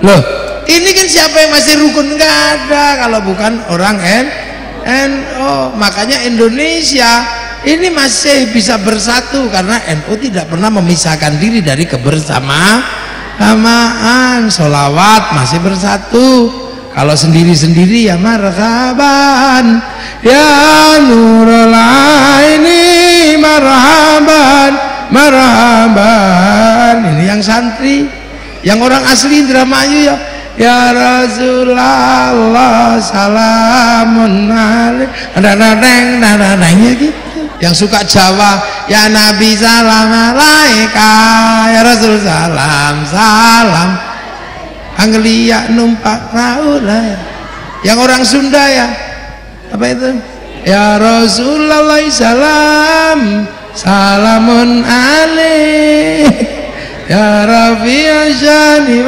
Loh, ini kan siapa yang masih rukun? Nggak ada kalau bukan orang NU. Makanya Indonesia ini masih bisa bersatu karena NU tidak pernah memisahkan diri dari kebersamaan. Sholawat masih bersatu. Kalau sendiri-sendiri ya marhaban, ya nurul aini marhaban, marhaban. Ini yang santri, yang orang asli Indramayu ya Rasulullah salamun alaik, neng gitu. Yang suka Jawa ya Nabi salam alaika, ya Rasul salam salam. Anggelia numpak perahu lah. Yang orang Sunda ya apa itu? Ya Rasulullah salam salamun alaik, ya Rafi'a syani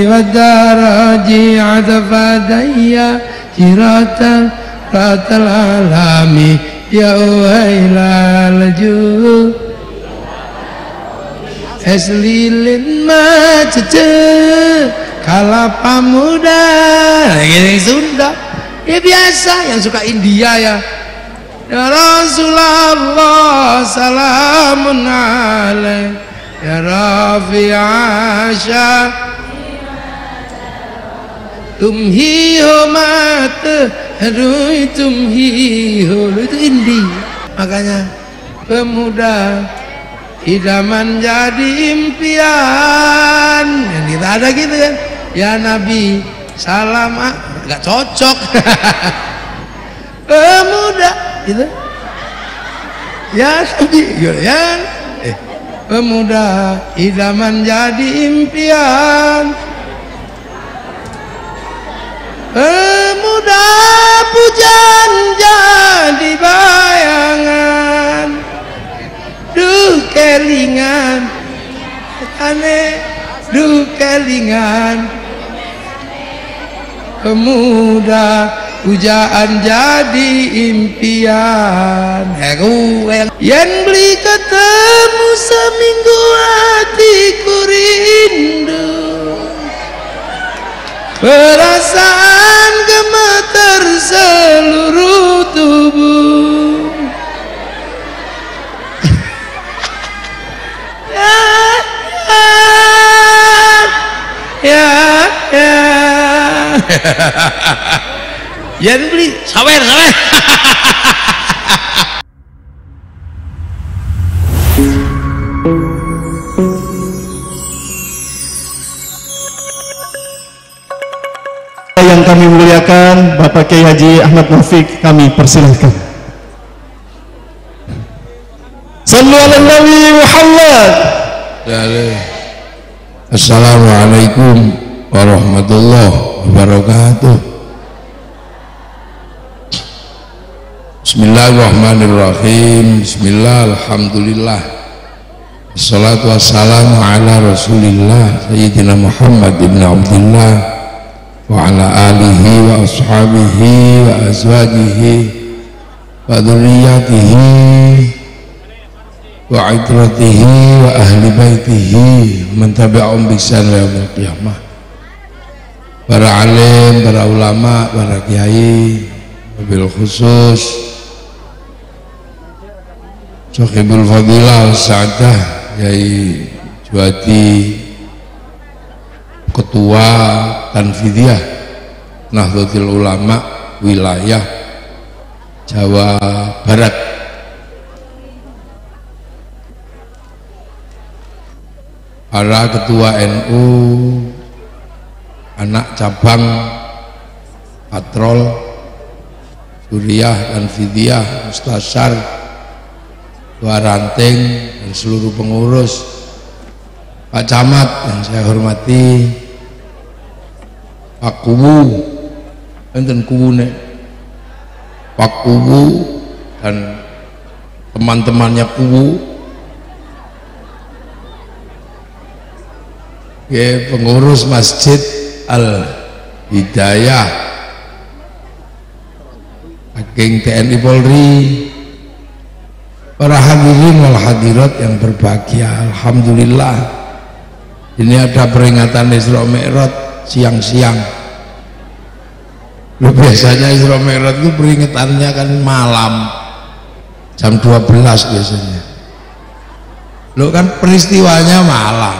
wa daraji atafadaya jiratan ratal alami ya uhailal juh es lilin macece kalapa muda. Yang Sunda ya biasa. Yang suka India ya Rasulullah salamun alaik, ya Rafi'a tumhiho mate aduh tumhiho, itu India. Makanya pemuda idaman jadi impian yang kita ada gitu kan ya Nabi salam nggak cocok. Pemuda gitu ya Nabi yang pemuda idaman jadi impian, pemuda pujan jadi bayangan. Duh kelingan aneh, duh kelingan pemuda pujaan jadi impian. Yang beli ketemu seminggu hatiku rindu, perasaan gemeter seluruh tubuh. Yang beli sawer. Yang kami muliakan Bapak Kiai Haji Ahmad Mufiq, kami persilahkan. Sallu ala Nabi Muhammad. Assalamualaikum warahmatullahi wabarakatuh. Bismillahirrahmanirrahim. Bismillah, alhamdulillah, wassalatu wassalamu ala rasulillah Sayyidina Muhammad ibn Abdullah wa ala alihi wa ashabihi wa azwajihi wa dhurriyyatihi wa itratihi wa ahli baitihi man tabi'ahum bi ihsan ila yaumil qiyamah. Para alim, para ulama, para kiai, wabil khusus Sohibul Fadilah Sa'adah Yai Juwadi, Ketua Tanfidiyah Nahdlatul Ulama wilayah Jawa Barat, para ketua NU, anak cabang patrol Suriah dan Fidiyah, Mustasyar, Ketua Ranting, dan seluruh pengurus, Pak Camat yang saya hormati, Pak Kuwu, enten Kuwu nek, Pak Kuwu dan teman-temannya Kuwu, ya, pengurus Masjid Al Hidayah, Hakim TNI Polri, para hadirin wal hadirat yang berbahagia. Alhamdulillah Ini ada peringatan Isra Mi'raj siang-siang. Lu biasanya Isra Mi'raj itu peringatannya kan malam jam 12 biasanya. Lu kan peristiwanya malam.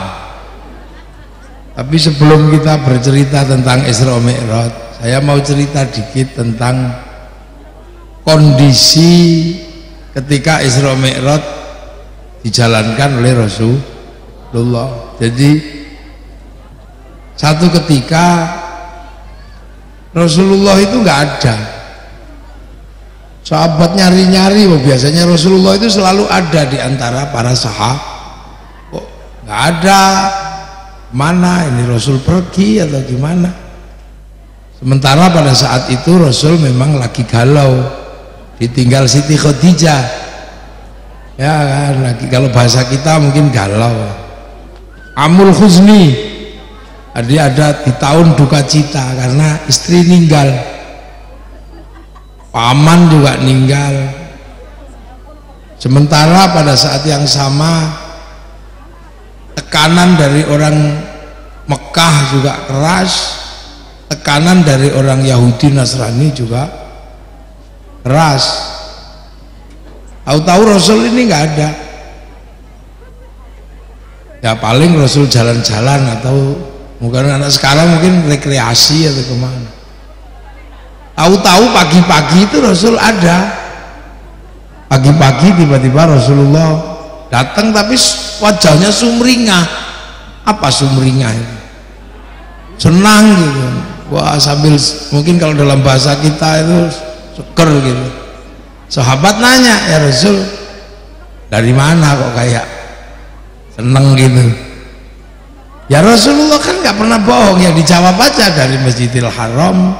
Tapi sebelum kita bercerita tentang Isra Mi'raj, saya mau cerita dikit tentang kondisi ketika Isra Mi'raj dijalankan oleh Rasulullah. Jadi satu ketika Rasulullah itu nggak ada, sahabat nyari-nyari, biasanya Rasulullah itu selalu ada di antara para sahabat. Kok nggak ada, mana ini Rasul pergi atau gimana? Sementara pada saat itu Rasul memang lagi galau, ditinggal Siti Khadijah, ya kan, lagi, kalau bahasa kita mungkin galau. Amul Huzni, dia ada di tahun duka cita karena istri meninggal, paman juga meninggal. Sementara pada saat yang sama tekanan dari orang Mekah juga keras, tekanan dari orang Yahudi Nasrani juga keras. Tahu-tahu Rasul ini nggak ada, ya paling Rasul jalan-jalan atau mungkin anak sekarang mungkin rekreasi atau kemana. Tahu-tahu pagi-pagi itu Rasul ada, pagi-pagi tiba-tiba Rasulullah datang, tapi wajahnya sumringah. Apa sumringah itu? Senang gitu, wah, sambil mungkin kalau dalam bahasa kita itu seger gitu. Sahabat nanya, ya Rasul dari mana kok kayak seneng gitu? Ya Rasulullah kan nggak pernah bohong, ya dijawab aja, dari Masjidil Haram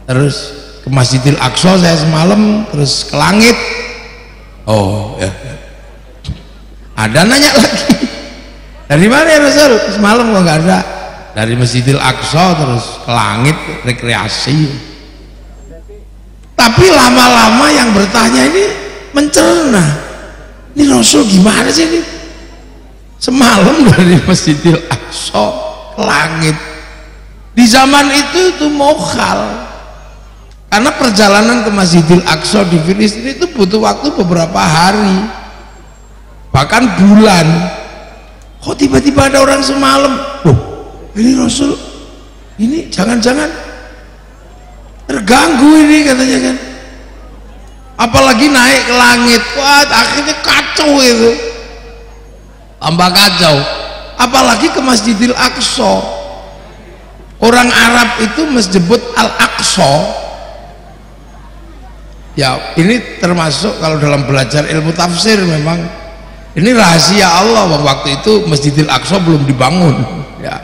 terus ke Masjidil Aqsa saya semalam, terus ke langit. Oh ya, ada nanya lagi, dari mana ya Rasul semalam kok nggak ada? Dari Masjidil Aqsa terus ke langit rekreasi. Tapi lama-lama yang bertanya ini mencerna, ini Rasul gimana sih ini? Semalam dari Masjidil Aqsa ke langit. Di zaman itu mokhal, karena perjalanan ke Masjidil Aqsa di Filistin itu butuh waktu beberapa hari, bahkan bulan. Kok tiba-tiba ada orang semalam, oh ini Rasul, ini jangan-jangan terganggu ini katanya kan, apalagi naik ke langit. Wah, akhirnya kacau itu, tambah kacau, apalagi ke Masjidil Aqsa. Orang Arab itu menyebut Al-Aqsa, ya ini termasuk kalau dalam belajar ilmu tafsir memang ini rahasia Allah. Waktu itu Masjidil Aqsa belum dibangun ya,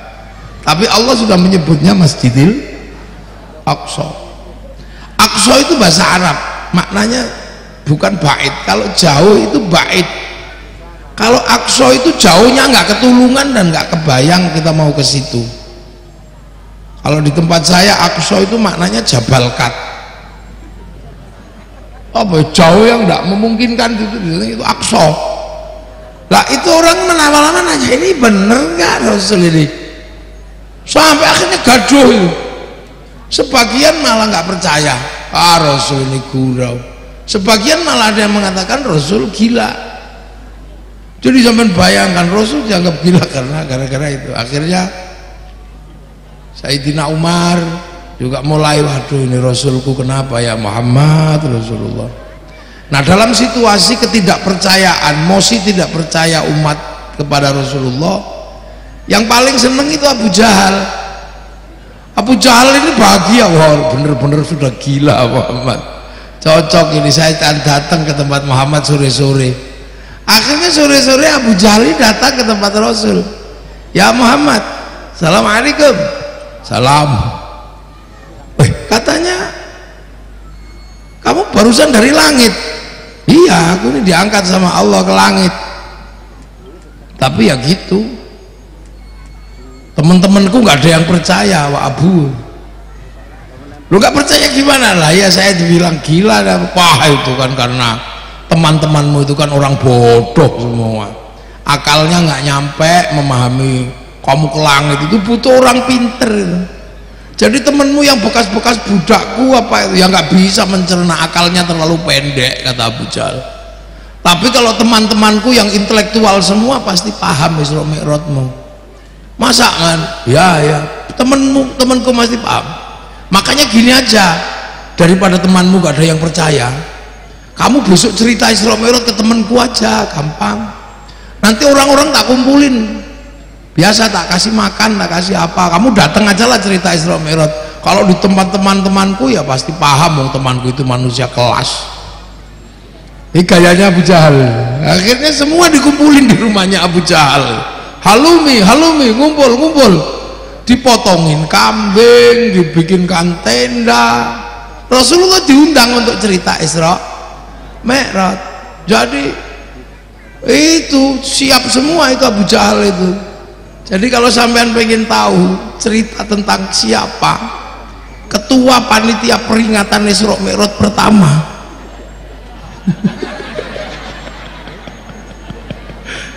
tapi Allah sudah menyebutnya Masjidil Aqsa. Aqsa itu bahasa Arab, maknanya bukan bait. Kalau jauh itu bait, kalau Aqsa itu jauhnya nggak ketulungan dan nggak kebayang kita mau ke situ. Kalau di tempat saya Aqsa itu maknanya Jabal Kat, apa jauh yang nggak memungkinkan, itu Aqsa. Lah itu orang lama-lama nanya, ini bener nggak Rasul ini? Sampai akhirnya gaduh itu. Sebagian malah nggak percaya, Rasul ini gurau. Sebagian malah ada yang mengatakan Rasul gila. Jadi sampai bayangkan Rasul dianggap gila karena gara-gara itu. Akhirnya Sayyidina Umar juga mulai, waduh ini Rasulku kenapa ya Muhammad Rasulullah. Nah dalam situasi ketidakpercayaan, mosi tidak percaya umat kepada Rasulullah, yang paling seneng itu Abu Jahal. Abu Jahal ini bahagia, wah bener-bener sudah gila Muhammad, cocok ini saya datang ke tempat Muhammad sore-sore. Akhirnya sore-sore Abu Jahal datang ke tempat Rasul, ya Muhammad, Assalamualaikum. Salam. Katanya kamu barusan dari langit. Iya, aku ini diangkat sama Allah ke langit. Tapi ya gitu, teman-temanku nggak ada yang percaya, Wak Abu. Lu nggak percaya gimana? Lah ya saya dibilang gila. Wah itu kan karena teman-temanmu itu kan orang bodoh semua, akalnya nggak nyampe memahami kamu ke langit itu butuh orang pinter itu. Jadi temenmu yang bekas-bekas budakku apa itu yang nggak bisa mencerna, akalnya terlalu pendek, kata Abu Jahal. Tapi kalau teman-temanku yang intelektual semua pasti paham Isra Mi'rajmu. Masa kan? Ya temenku pasti paham. Makanya gini aja, daripada temanmu gak ada yang percaya, kamu besok cerita Isra Mi'raj ke temanku aja, gampang. Nanti orang-orang tak kumpulin, biasa tak kasih makan, tak kasih apa, kamu datang aja lah cerita Isra Mi'raj. Kalau di tempat teman-temanku ya pasti paham, temanku itu manusia kelas. Ini gayanya Abu Jahal. Akhirnya semua dikumpulin di rumahnya Abu Jahal. Halumi, ngumpul. Dipotongin kambing, dibikinkan tenda. Rasulullah diundang untuk cerita Isra Mi'raj. Jadi itu siap semua itu Abu Jahal itu. Jadi kalau sampean pengen tahu cerita tentang siapa ketua panitia peringatan Isra Mi'raj pertama,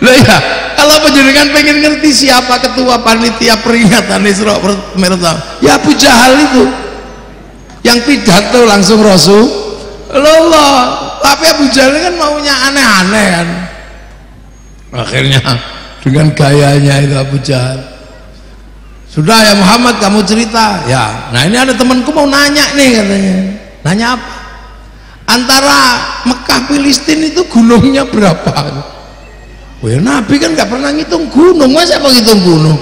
loh ya, kalau penjenengan pengen ngerti siapa ketua panitia peringatan Isra Mi'raj, ya Abu Jahal itu yang pidato langsung Rasulullah. Tapi Abu Jahal kan maunya aneh-aneh kan, akhirnya dengan gayanya itu Abu Jahal, sudah ya Muhammad kamu cerita ya. Nah ini ada temanku mau nanya nih, katanya. Nanya apa? Antara Mekah Filistin itu gunungnya berapa? Oh ya Nabi kan nggak pernah ngitung gunung, masa apa ngitung gunung?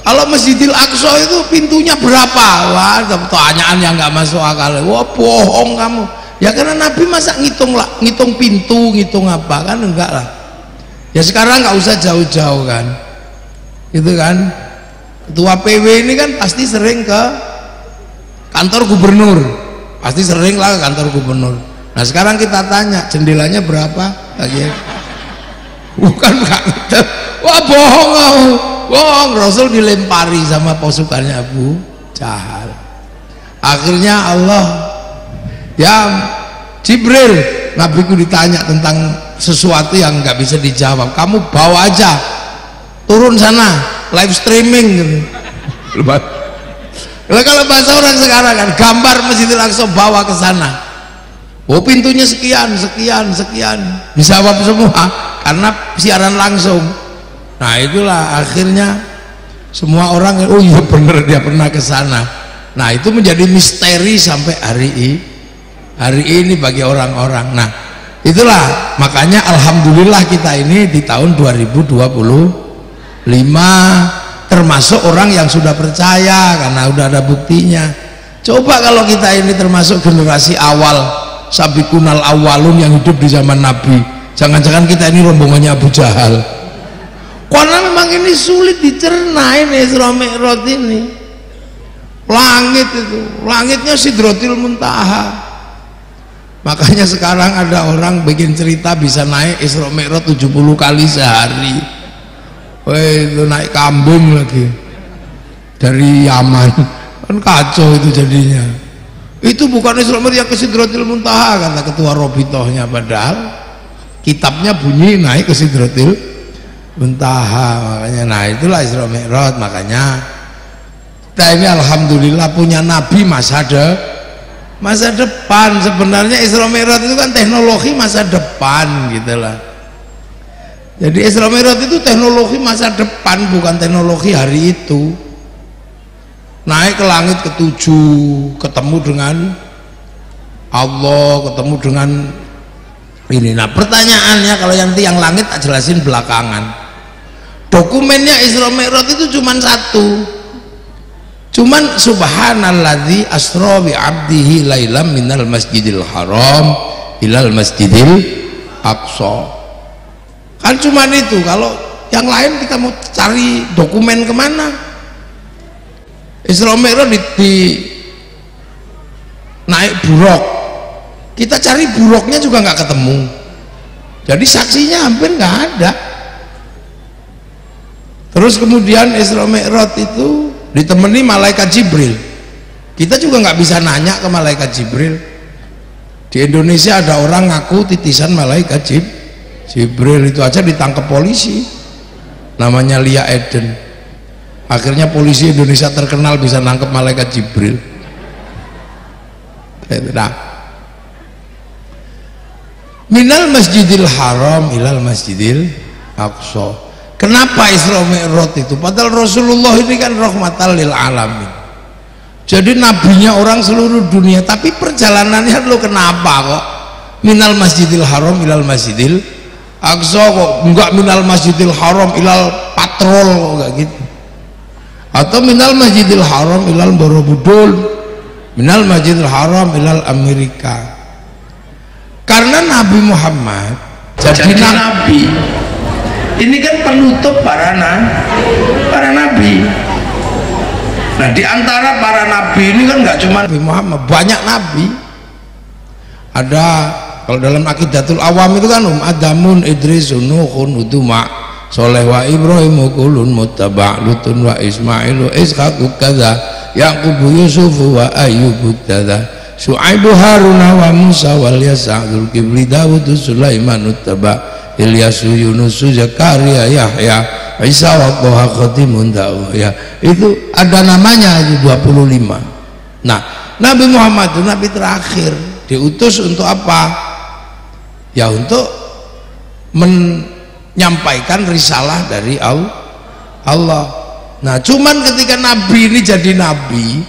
Kalau Masjidil Aqsa itu pintunya berapa? Wah, pertanyaan yang nggak masuk akal. Wah, bohong kamu. Ya karena Nabi masa ngitung pintu, ngitung apa kan, enggak lah. Ya sekarang nggak usah jauh-jauh kan, gitu kan. Ketua PW ini kan pasti sering ke kantor gubernur, pasti sering lah ke kantor gubernur. Nah sekarang kita tanya jendelanya berapa lagi? Bukan. Wah bohong kamu, bohong. Rasul dilempari sama pasukannya Abu Jahal. Akhirnya Allah, ya Jibril, nabiku ditanya tentang sesuatu yang nggak bisa dijawab, kamu bawa aja, turun sana live streaming gitu. Kalau bahasa orang sekarang kan gambar Masjidil Aqsa bawa ke sana. Oh pintunya sekian, dijawab semua karena siaran langsung. Nah itulah akhirnya semua orang, oh iya bener dia pernah ke sana. Nah itu menjadi misteri sampai hari ini bagi orang-orang. Nah itulah makanya alhamdulillah kita ini di tahun 2025 termasuk orang yang sudah percaya karena udah ada buktinya. Coba kalau kita ini termasuk generasi awal, sabiqunal awalun yang hidup di zaman Nabi, jangan-jangan kita ini rombongannya Abu Jahal. Karena memang ini sulit dicerna ini Isra Mi'raj ini. Langit itu, langitnya Sidratil Muntaha. Makanya sekarang ada orang bikin cerita bisa naik Isra Mi'raj 70 kali sehari. Wah itu naik kambing lagi dari Yaman, kan kacau itu jadinya. Itu bukan Isra Mi'raj yang ke Sidratil Muntaha kata ketua Robitohnya, padahal kitabnya bunyi naik ke Sidratil Muntaha. Makanya nah itulah Isra Mi'raj. Makanya kita ini alhamdulillah punya Nabi masa depan. Sebenarnya Isra Mi'raj itu kan teknologi masa depan gitu lah. Jadi Isra Mi'raj itu teknologi masa depan, bukan teknologi hari itu. Naik ke langit ketujuh, ketemu dengan Allah, ketemu dengan ini. Nah pertanyaannya, kalau nanti yang langit tak jelasin belakangan. Dokumennya Isra Mi'raj itu cuman satu, cuman subhanalladzi asra bi 'abdihi lailam minal masjidil haram ilal masjidil aqsa. Kan cuman itu. Kalau yang lain kita mau cari dokumen kemana? Isra Mi'raj di naik buruk, kita cari buruknya juga nggak ketemu, jadi saksinya hampir nggak ada. Terus kemudian Isra Mi'raj itu ditemani malaikat Jibril. Kita juga nggak bisa nanya ke malaikat Jibril. Di Indonesia ada orang ngaku titisan malaikat Jibril, itu aja ditangkap polisi. namanya Lia Eden. Akhirnya polisi Indonesia terkenal bisa nangkep malaikat Jibril. Nah, minal masjidil haram ilal masjidil aqsa. Kenapa Isra Mi'raj itu? Padahal Rasulullah ini kan rahmatan lil alamin, jadi nabinya orang seluruh dunia, tapi perjalanannya lo kenapa kok minal masjidil haram ilal masjidil aqsa, kok enggak minal masjidil haram ilal patrol, kok enggak gitu? Atau minal masjidil haram ilal Borobudur, minal masjidil haram ilal Amerika. Karena Nabi Muhammad jadi nabi, ini kan penutup para nabi. Nah, di antara para nabi ini kan nggak cuma Nabi Muhammad, banyak nabi. Ada, kalau dalam Aqidatul Awam itu kan Adamun, Idris, Nuhun, Uduma, Soleh wa Ibrahim, kulun muttaba, Lutun wa Ismail, Ishaq kadza, Yaqub, Yusuf wa Ayyub kadza, Syu'aibu, Haruna wa Musa wal Yasa, Dzulkifli, Dawud, Sulaiman uttaba, Ilyasu, Yunus, Zakaria, Yahya, Isa wa Toha Khatimun Da'wah. Ya, itu ada namanya 25. Nah, Nabi Muhammad itu nabi terakhir, diutus untuk apa? Ya untuk menyampaikan risalah dari Allah. Nah, cuman ketika nabi ini jadi nabi,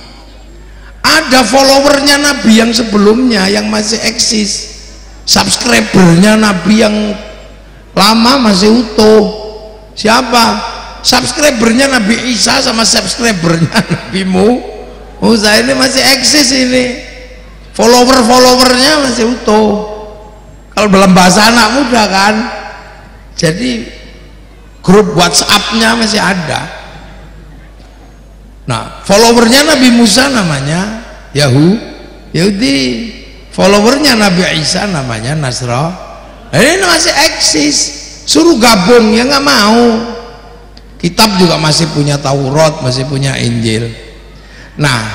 ada followernya nabi yang sebelumnya yang masih eksis, subscribernya nabi yang lama masih utuh. Siapa? Subscribernya Nabi Isa sama subscribernya Nabi Musa ini masih eksis, ini followernya masih utuh. Kalau dalam bahasa anak muda kan, jadi grup WhatsApp-nya masih ada. Nah, followernya Nabi Musa namanya Yahudi, followernya Nabi Isa namanya Nasra. Ini masih eksis, suruh gabung ya nggak mau. Kitab juga masih punya Taurat, masih punya Injil. Nah,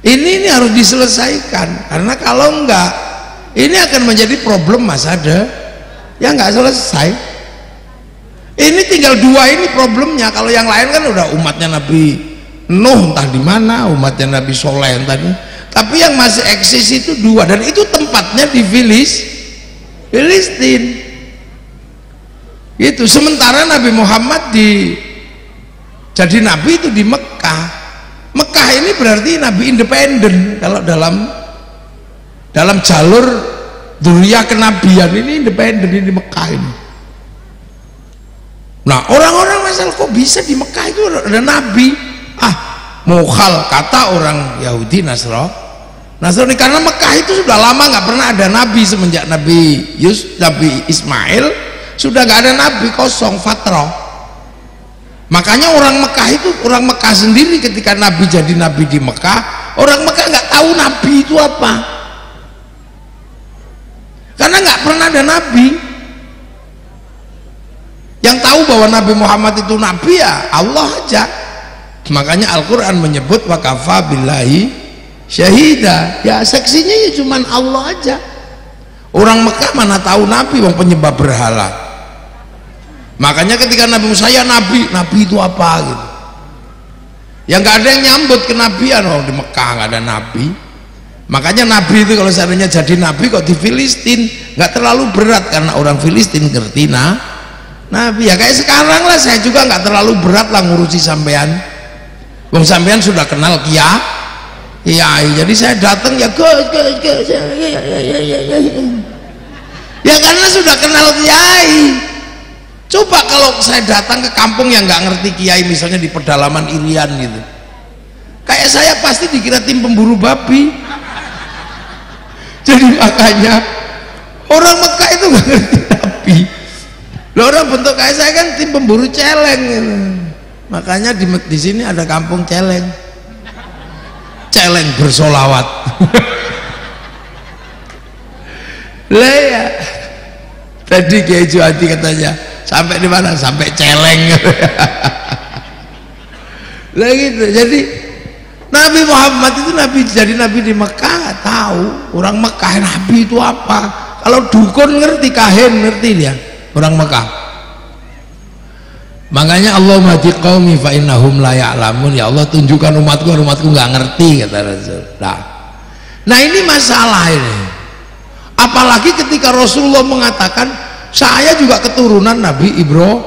ini harus diselesaikan, karena kalau enggak ini akan menjadi problem masa yang nggak selesai. Ini tinggal dua ini problemnya. Kalau yang lain kan udah umatnya Nabi Nuh entah di mana, umatnya Nabi Soleh entah di, tapi yang masih eksis itu dua, dan itu tempatnya di Filistin. Itu sementara Nabi Muhammad jadi nabi itu di Mekah. Mekah ini berarti nabi independen. Kalau dalam jalur dzurriyyah kenabian ini independen, ini di Mekah ini. Nah, orang-orang masalah kok bisa di Mekah itu ada nabi? Mukhal kata orang Yahudi Nasrani, karena Mekah itu sudah lama nggak pernah ada nabi. Semenjak Nabi Ismail sudah nggak ada nabi, kosong, fatrah. Makanya orang Mekah sendiri ketika nabi jadi nabi di Mekah, orang Mekah nggak tahu nabi itu apa, karena nggak pernah ada nabi. Yang tahu bahwa Nabi Muhammad itu nabi ya Allah aja. Makanya Al-Quran menyebut wa kafa billahi syahida, ya saksinya ya cuman Allah aja. Orang Mekah mana tahu nabi, wong penyembah berhala. Makanya ketika Nabi Musa, ya nabi itu apa gitu, ya nggak ada yang nyambut kenabian. Di Mekah nggak ada nabi. Makanya nabi itu kalau seandainya jadi nabi kok di Filistin nggak terlalu berat, karena orang Filistin ngerti nabi. Ya kayak sekarang lah, saya juga nggak terlalu berat lah ngurusi sampean. Wong sampean sudah kenal kiai, jadi saya datang ya ya karena sudah kenal kiai. Coba kalau saya datang ke kampung yang nggak ngerti kiai, misalnya di pedalaman Irian gitu, kayak saya pasti dikira tim pemburu babi. Jadi makanya orang Mekah itu nggak ngerti nabi. Orang bentuk kayak saya kan tim pemburu celeng gitu. Makanya di sini ada kampung celeng bersolawat. Lah ya, tadi Kiai Juhadi katanya sampai di mana? Sampai celeng. Lah gitu. Jadi Nabi Muhammad itu jadi nabi di Mekah nggak tahu. Orang Mekah nabi itu apa? Kalau dukun ngerti, kahin ngerti dia. Orang Mekah. Makanya Allah mati qaumi fa innahum la ya'lamun. Ya Allah, tunjukkan umatku nggak ngerti, kata Rasul. Nah ini masalah ini. Apalagi ketika Rasulullah mengatakan saya juga keturunan Nabi Ibrahim.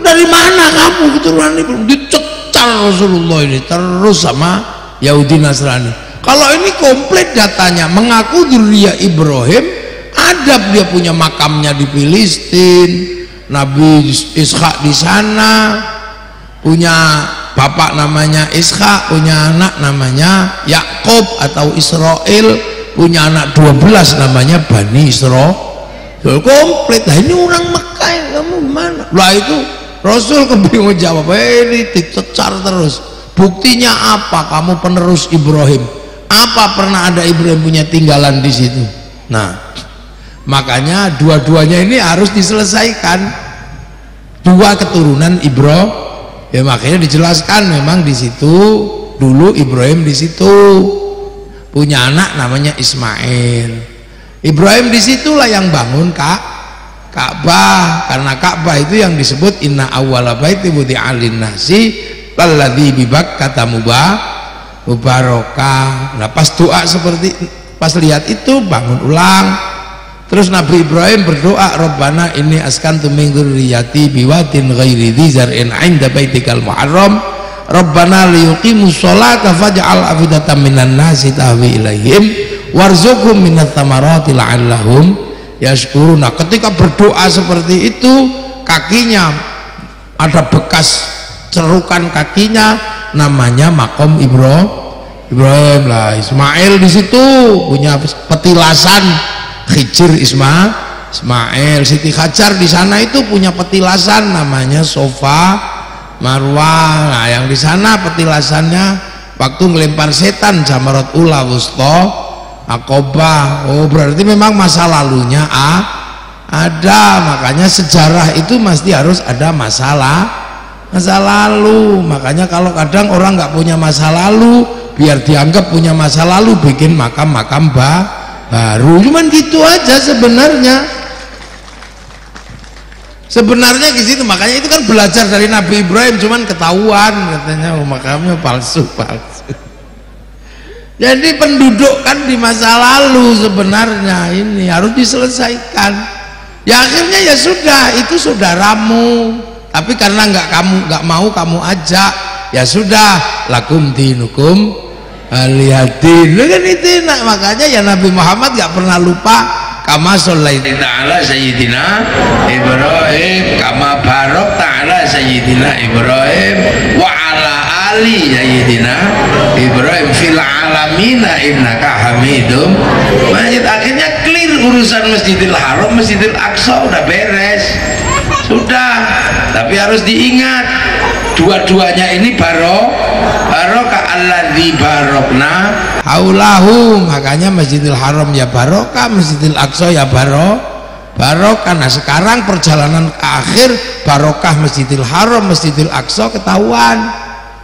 Dari mana kamu keturunan Ibrahim? Dicecar Rasulullah ini terus sama Yahudi Nasrani. Kalau ini komplit datanya, mengaku dzurriyyah Ibrahim, ada dia punya makamnya di Filistin. Nabi Ishak di sana, punya bapak namanya Ishak, punya anak namanya Yakub atau Israel, punya anak 12 namanya Bani Israel. Komplit. Nah ini orang Mekah, kamu gimana? Lah itu Rasul kebingungan jawab, ini dicecar terus. Buktinya apa? Kamu penerus Ibrahim. Apa pernah ada Ibrahim punya tinggalan di situ? Nah, makanya dua-duanya ini harus diselesaikan. Dua keturunan Ibrahim, ya makanya dijelaskan memang di situ dulu Ibrahim di situ punya anak namanya Ismail. Ibrahim disitulah yang bangun Ka'bah, karena Ka'bah itu yang disebut inna awwala baiti wudi'a lin-nasi lalladzi bi Bakkah mubarakah. Nah pas doa seperti pas lihat itu bangun ulang. Terus Nabi Ibrahim berdoa, Rabbana inni askantu min dzurriyyati biwadin ghairi dzi zar'in 'inda baitikal muharram Rabbana liyuqimus sholata faj'al afidatan minan nasi tahwi ilaihim warzuqhum minats thamarati la'allahum yashkuruna. Ketika berdoa seperti itu, kakinya ada bekas cerukan kakinya, namanya makom Ibrahim lah. Ismail di situ punya petilasan Khijir Ismail. Siti Hajar di sana itu punya petilasan namanya Sofa Marwah. Nah yang di sana petilasannya waktu ngelempar setan Jamarat Ula Wusta Aqobah. Oh berarti memang masa lalunya ada. Makanya sejarah itu mesti harus ada masa lalu. Makanya kalau kadang orang nggak punya masa lalu, biar dianggap punya masa lalu, bikin makam-makam baru. Cuman gitu aja sebenarnya di situ. Makanya itu kan belajar dari Nabi Ibrahim, cuman ketahuan katanya makamnya palsu. Jadi penduduk kan di masa lalu sebenarnya ini harus diselesaikan. Ya akhirnya ya sudah, itu saudaramu, tapi karena nggak mau kamu ajak, ya sudah, lakum dinukum waliyadin. Kan itu enak. Makanya ya Nabi Muhammad gak pernah lupa kama shollaita ala sayyidina Ibrahim kama barok ta'ala sayyidina Ibrahim wa ala ali sayyidina Ibrahim fil alamina innaka hamidum majid. Akhirnya clear urusan Masjidil Haram, Masjidil Aqsa udah beres sudah. Tapi harus diingat dua-duanya ini barokah alladzi barokna haulahu. Makanya Masjidil Haram ya barokah, Masjidil Aqsa ya barokah. Nah sekarang perjalanan ke akhir, barokah Masjidil Haram, Masjidil Aqsa ketahuan.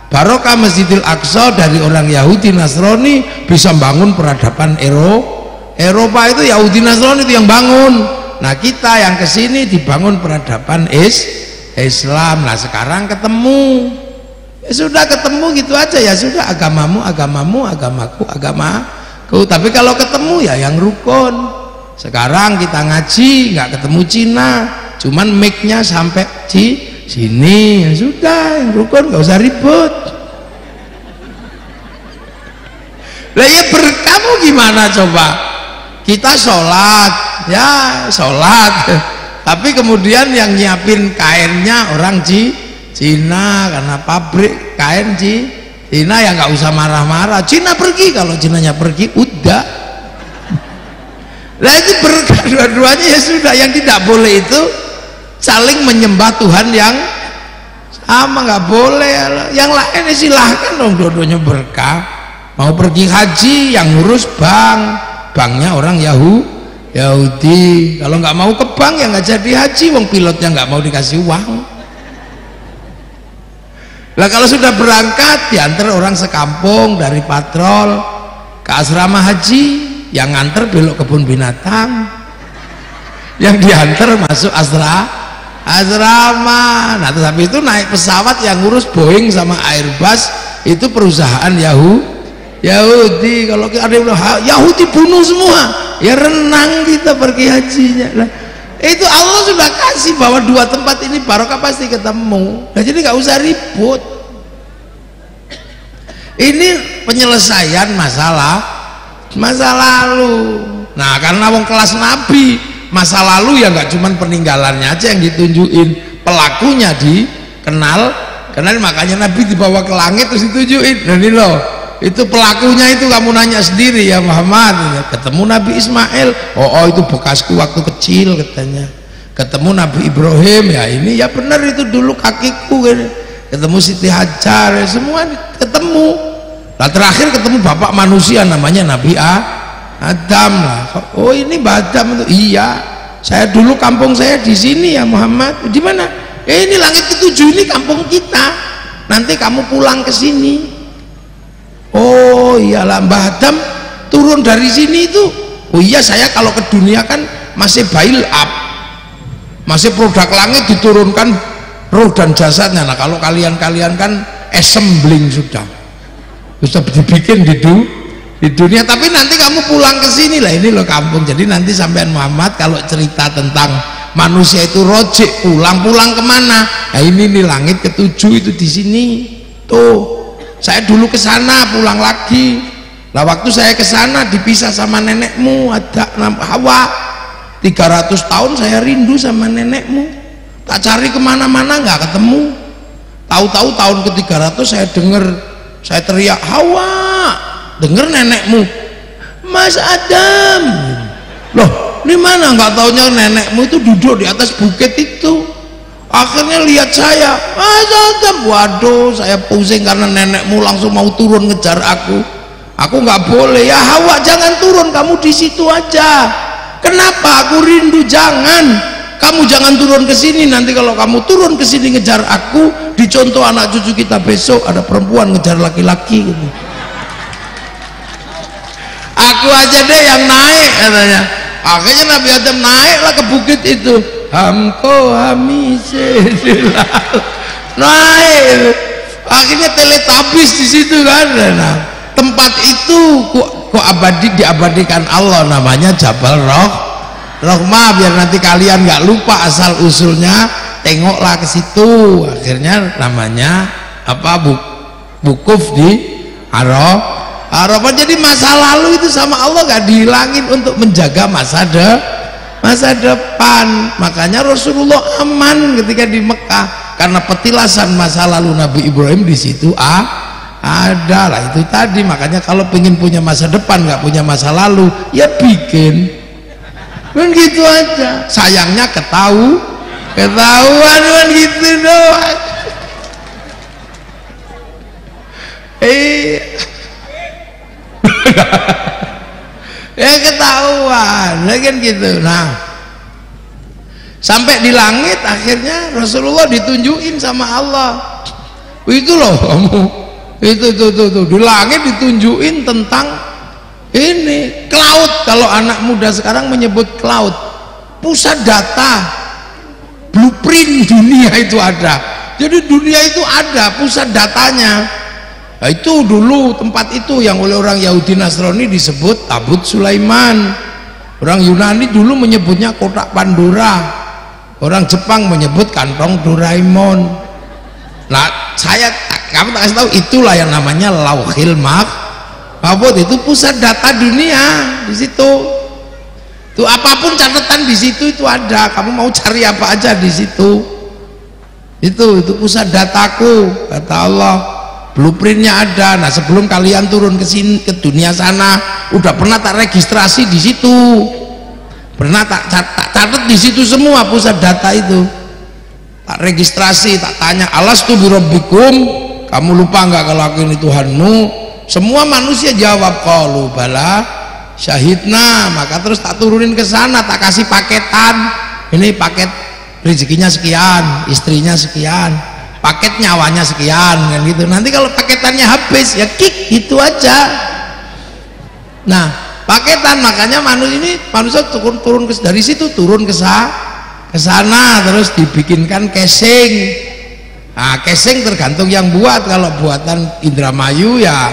Barokah Masjidil Aqsa dari orang Yahudi Nasrani bisa bangun peradaban Eropa itu Yahudi Nasrani itu yang bangun. Nah kita yang kesini dibangun peradaban Islam. Nah sekarang ketemu, ya sudah ketemu gitu aja, ya sudah, agamamu agamaku. Tapi kalau ketemu ya yang rukun. Sekarang kita ngaji nggak ketemu Cina, cuman mic-nya sampai sini, ya sudah, yang rukun nggak usah ribut. Lah ya kamu gimana coba? Kita sholat, ya sholat, tapi kemudian yang nyiapin kainnya orang Cina, karena pabrik kain Cina ya nggak usah marah-marah. Cina pergi, kalau Cinanya pergi udah. Nah itu berkah dua-duanya, ya sudah. Yang tidak boleh itu saling menyembah Tuhan yang sama, nggak boleh. Yang lain silahkan dong, dua-duanya berkah. Mau pergi haji yang ngurus banknya orang Yahudi. Kalau nggak mau ke bank ya nggak jadi haji, wong pilotnya nggak mau dikasih uang. Lah kalau sudah berangkat diantar orang sekampung dari patrol ke asrama haji, yang nganter belok kebun binatang, yang diantar masuk asrama. Nah terus habis itu naik pesawat yang ngurus Boeing sama Airbus itu perusahaan Yahudi. Kalau ada yang bilang Yahudi bunuh semua, ya renang kita pergi hajinya lah. Itu Allah sudah kasih bahwa dua tempat ini barokah pasti ketemu. Nah jadi nggak usah ribut. Ini penyelesaian masa lalu. Nah karena wong kelas Nabi, masa lalu ya nggak cuman peninggalannya aja yang ditunjukin, pelakunya dikenal, makanya Nabi dibawa ke langit terus ditunjukin. Dan ini loh, itu pelakunya itu kamu nanya sendiri ya Muhammad. Ketemu Nabi Ismail, oh itu bekasku waktu kecil katanya. Ketemu Nabi Ibrahim, ya ini ya benar itu dulu kakiku. Ketemu Siti Hajar, ya semua ketemu. Nah terakhir ketemu bapak manusia namanya Nabi Adam lah. Oh ini Adam itu, iya. Saya dulu kampung saya di sini ya Muhammad. Di mana? Ini langit ketujuh ini kampung kita. Nanti kamu pulang ke sini. Oh iyalah Mbah Adam turun dari sini itu. Oh iya saya kalau ke dunia kan masih bail up, masih produk langit diturunkan roh dan jasadnya. Nah kalau kalian kan assembling sudah dibikin di dunia. Tapi nanti kamu pulang ke sini lah, ini loh kampung. Jadi nanti sampean Muhammad kalau cerita tentang manusia itu rojek pulang kemana? Nah ini nih langit ketujuh itu di sini tuh. Saya dulu ke sana pulang lagi. Lah waktu saya ke sana dipisah sama nenekmu, ada Hawa. 300 tahun saya rindu sama nenekmu. Tak cari kemana-mana nggak ketemu. Tahu-tahu tahun ke-300 saya dengar, saya teriak Hawa, dengar nenekmu, Mas Adam. Loh, di mana nggak taunya nenekmu itu duduk di atas bukit itu. Akhirnya lihat saya, Mas Adam, waduh, saya pusing karena nenekmu langsung mau turun ngejar aku. Aku nggak boleh, ya Hawa jangan turun, kamu di situ aja. Kenapa? Aku rindu. Jangan, kamu jangan turun ke sini. Nanti kalau kamu turun ke sini ngejar aku, dicontoh anak cucu kita besok ada perempuan ngejar laki-laki gitu. Aku aja deh yang naik katanya. Akhirnya Nabi Adam naiklah ke bukit itu. Hamko hamise naik. Akhirnya teletabis di situ kan. Nah, tempat itu kok diabadikan Allah, namanya Jabal Rahmah. Biar nanti kalian nggak lupa asal usulnya, tengoklah ke situ. Akhirnya namanya apa? Wukuf di Arafah. Jadi masa lalu itu sama Allah gak dihilangin untuk menjaga masa depan. Makanya Rasulullah aman ketika di Mekah karena petilasan masa lalu Nabi Ibrahim di situ ada lah. Itu tadi, makanya kalau pengen punya masa depan gak punya masa lalu ya bikin kan gitu aja. Sayangnya ketahuan kan gitu doang. Ya ketahuan kan gitu. Nah sampai di langit akhirnya Rasulullah ditunjukin sama Allah. Itu loh kamu, itu di langit ditunjukin tentang ini cloud. Kalau anak muda sekarang menyebut cloud, pusat data, blueprint dunia itu ada. Jadi dunia itu ada pusat datanya. Nah, itu dulu tempat itu yang oleh orang Yahudi Nasrani disebut Tabut Sulaiman. Orang Yunani dulu menyebutnya kotak Pandora. Orang Jepang menyebut kantong Doraemon. Nah, kamu tak kasih tahu, itulah yang namanya Lauhil Mahfuz. Itu pusat data dunia di situ. Tuh apapun catatan di situ itu ada. Kamu mau cari apa aja di situ. Itu pusat dataku, kata Allah. Blueprintnya ada. Nah sebelum kalian turun ke sini, ke dunia sana, udah pernah tak registrasi di situ, pernah tak catat di situ semua pusat data itu, tak registrasi, tak tanya alastu birabbikum, kamu lupa nggak kalau aku ini Tuhanmu? Semua manusia jawab qalu bala syahidna. Maka terus tak turunin ke sana, tak kasih paketan, ini paket rezekinya sekian, istrinya sekian, paket nyawanya sekian kan gitu. Nanti kalau paketannya habis ya kick gitu aja. Nah paketan, makanya manusia turun dari situ turun ke ke sana terus dibikinkan casing. Nah, casing tergantung yang buat. Kalau buatan Indramayu ya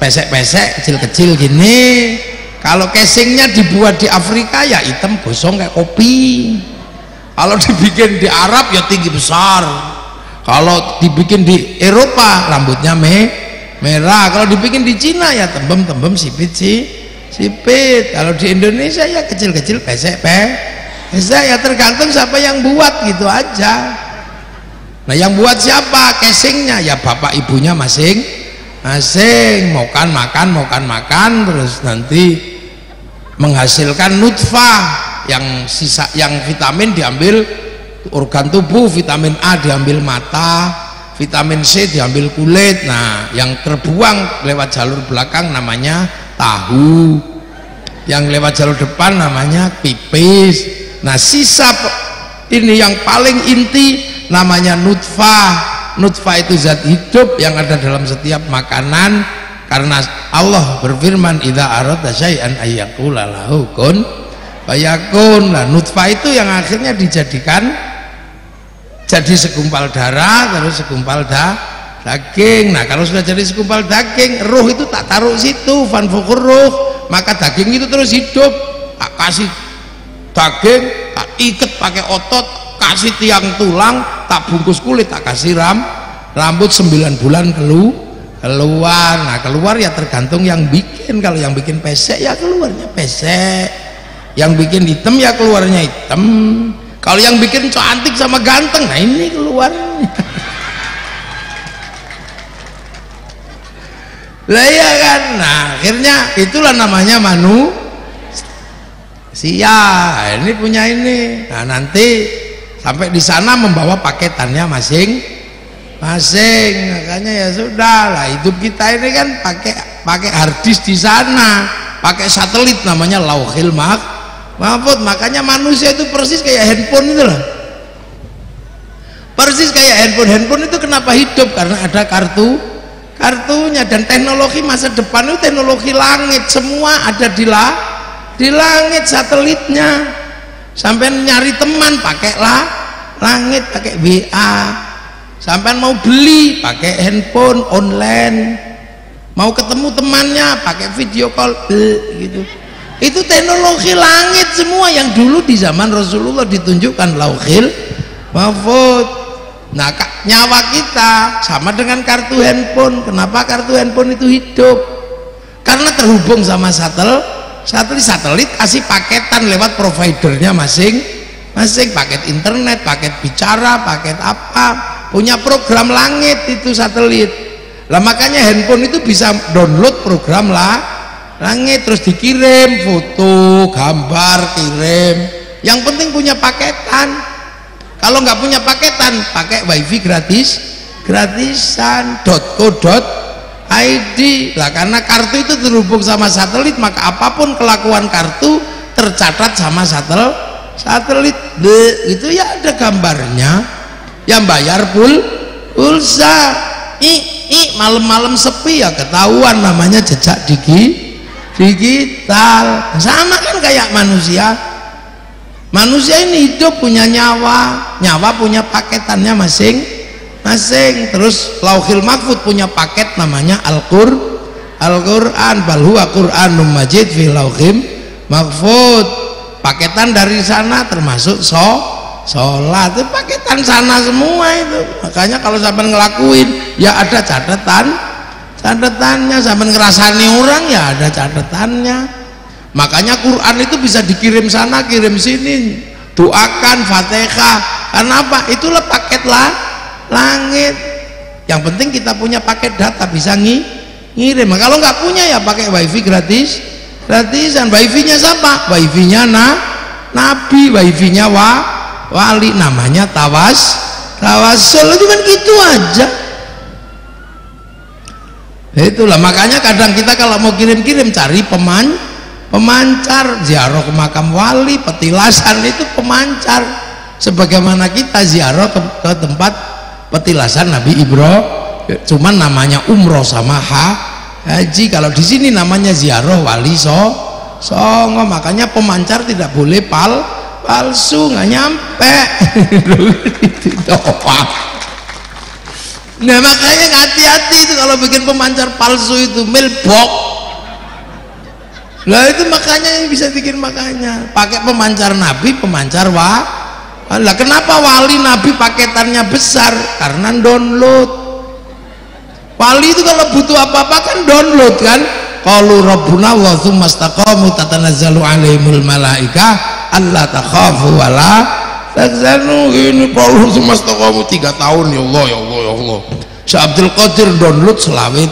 pesek-pesek kecil-kecil gini. Kalau casingnya dibuat di Afrika ya hitam gosong kayak kopi. Kalau dibikin di Arab ya tinggi besar. Kalau dibikin di Eropa rambutnya merah. Kalau dibikin di Cina ya tembem-tembem sipit. Kalau di Indonesia ya kecil-kecil pesek ya tergantung siapa yang buat gitu aja. Nah yang buat siapa? Casingnya ya bapak ibunya masing-masing. Makan makan terus nanti menghasilkan nutfah yang sisa, yang vitamin diambil organ tubuh, vitamin A diambil mata, vitamin C diambil kulit. Nah yang terbuang lewat jalur belakang namanya tahu, yang lewat jalur depan namanya pipis. Nah sisa ini yang paling inti namanya nutfah. Nutfah itu zat hidup yang ada dalam setiap makanan, karena Allah berfirman idza arada syai'an ayyaqula lahu kun fayakun. Nah nutfah itu yang akhirnya dijadikan jadi segumpal darah, terus segumpal daging. Nah kalau sudah jadi segumpal daging, ruh itu tak taruh situ, fanfukur ruh, maka daging itu terus hidup. Tak kasih daging, tak ikat pakai otot, kasih tiang tulang, tak bungkus kulit, tak kasih rambut 9 bulan keluar. Nah keluar ya tergantung yang bikin. Kalau yang bikin pesek ya keluarnya pesek, yang bikin hitam ya keluarnya hitam. Kalau yang bikin cantik sama ganteng, nah ini keluarnya. Lah ya kan. Nah akhirnya itulah namanya manusia. Ini punya ini. Nah nanti sampai di sana membawa paketannya masing-masing. Makanya ya sudah lah, hidup kita ini kan pakai hard disk di sana, pakai satelit namanya Lauhil Mahfud. Makanya manusia itu persis kayak handphone itu loh, persis kayak handphone itu kenapa hidup? Karena ada kartunya. Dan teknologi masa depan itu teknologi langit, semua ada di langit satelitnya. Sampai nyari teman pakai langit, pakai WA. Sampai mau beli pakai handphone online, mau ketemu temannya pakai video call gitu. Itu teknologi langit semua yang dulu di zaman Rasulullah ditunjukkan Lauhil Mahfud. Nah nyawa kita sama dengan kartu handphone. Kenapa kartu handphone itu hidup? Karena terhubung sama satelit kasih paketan lewat providernya masing-masing, paket internet, paket bicara, paket apa, punya program langit itu satelit. Lah makanya handphone itu bisa download program langit, terus dikirim foto, gambar, kirim. Yang penting punya paketan. Kalau nggak punya paketan, pakai wifi gratisan .co.id lah. Karena kartu itu terhubung sama satelit, maka apapun kelakuan kartu tercatat sama satelit. Itu ya ada gambarnya. Yang bayar pulsa. Malam-malam sepi ya ketahuan, namanya jejak digital. Sama kan kayak manusia ini hidup punya nyawa punya paketannya masing-masing. Terus Lauhil Mahfud punya paket namanya Al-Quran, bal huwa Qur'anum Majid fi Lauhil Mahfud. Paketan dari sana termasuk sholat, itu paketan sana semua itu. Makanya kalau sampai ngelakuin ya ada catatannya, sampai ngerasani orang ya ada catatannya. Makanya Quran itu bisa dikirim sana kirim sini, doakan Fatihah. Kenapa? Itulah paket langit. Yang penting kita punya paket data, bisa ngirim. Kalau nggak punya ya pakai wifi gratisan. Wifi-nya siapa? Wifi-nya Nabi, wifi-nya wali, namanya tawasul. Itu kan gitu aja. Itulah makanya kadang kita kalau mau kirim-kirim cari pemancar. Ziarah ke makam wali, petilasan itu pemancar. Sebagaimana kita ziarah ke tempat petilasan Nabi Ibrahim, cuman namanya umroh sama haji. Kalau di sini namanya ziarah wali songo. Makanya pemancar tidak boleh palsu, nggak nyampe. Itu doang. Nah makanya hati-hati itu kalau bikin pemancar palsu itu mailbox. Lah itu makanya yang bisa bikin, makanya pakai pemancar nabi, pemancar lah kenapa wali nabi paketannya besar? Karena download. Wali itu kalau butuh apa-apa kan download kan. Qalu rabbuna wa tsumma istaqamu tatanazzalu alaihimul malaika alla takhafu wala tahzanu. Ini Qalu tsumma istaqamu 3 tahun, ya Allah ya Allah ya Allah. Syekh Abdul Qadir download selama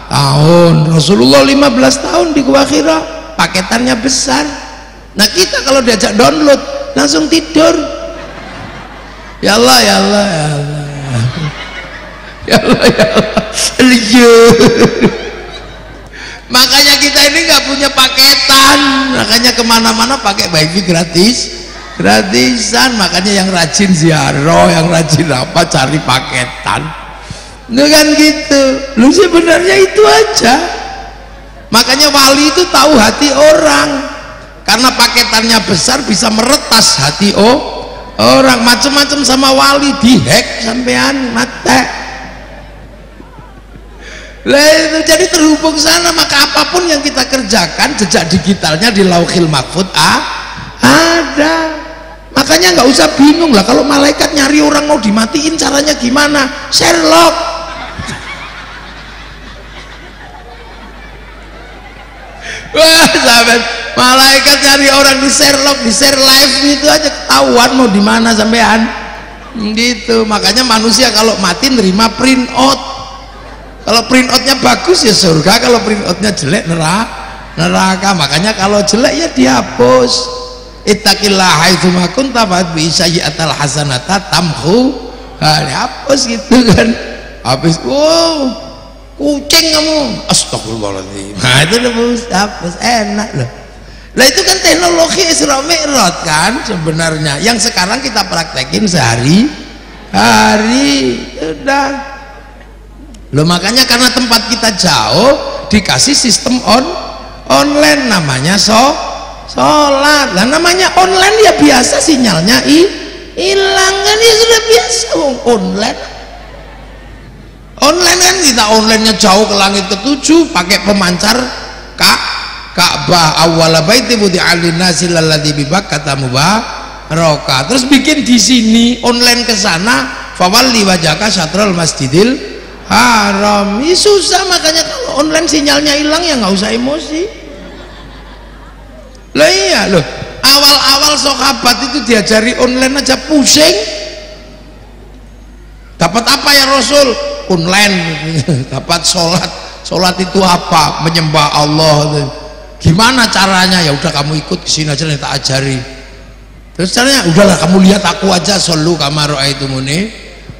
tahun, Rasulullah 15 tahun di Gua Hira, paketannya besar. Nah kita kalau diajak download langsung tidur. Ya Allah ya Allah ya Allah ya Allah ya Allah. Makanya kita ini nggak punya paketan, makanya kemana-mana pakai wifi gratisan. Makanya yang rajin ziarah, yang rajin apa, cari paketan. Itu kan gitu. Lu sebenarnya itu aja. Makanya wali itu tahu hati orang, karena paketannya besar bisa meretas hati orang. Macam-macam sama wali, dihack sampean mate. Lah itu jadi terhubung sana. Maka apapun yang kita kerjakan, jejak digitalnya di Lauhil Mahfuz ada. Makanya nggak usah bingung lah kalau malaikat nyari orang mau dimatiin, caranya gimana? Sherlock. Wah sahabat, malaikat nyari orang di Sherlock, di share live itu aja ketahuan mau di mana sampean. Gitu. Makanya manusia kalau mati nerima print out. Kalau print outnya bagus ya surga, kalau print outnya jelek neraka. Makanya kalau jelek ya dihapus. Ittaqillaha haitsu ma kunta fa bi sayyi'atal hasanata tamhu. Dihapus gitu kan. Habis kucing kamu, astagfirullahaladzim. Nah itu udah hapus, enak loh. Lah itu kan teknologi Isra Mi'raj kan sebenarnya, yang sekarang kita praktekin sehari-hari. Udah. Loh makanya karena tempat kita jauh dikasih sistem online namanya sholat. Lah namanya online ya biasa sinyalnya hilang kan, ya sudah biasa online. Online kan kita onlinenya jauh ke langit ke-7 pakai pemancar Ka'bah, awwala baiti wudi'a lin-nasi lalladzi bi Bakkata mubaraka. Terus bikin di sini online ke sana, fawalli wajhaka syatral masjidil haram. Ini susah. Makanya kalau online sinyalnya hilang ya nggak usah emosi. Lah iya loh, awal-awal sahabat itu diajari online aja pusing. Dapat apa ya Rasul? Online. Dapat sholat itu apa? Menyembah Allah. Gimana caranya? Ya udah kamu ikut kesini aja tak ajari. Terus caranya udahlah kamu lihat aku aja, shollu kama ra'aitumuni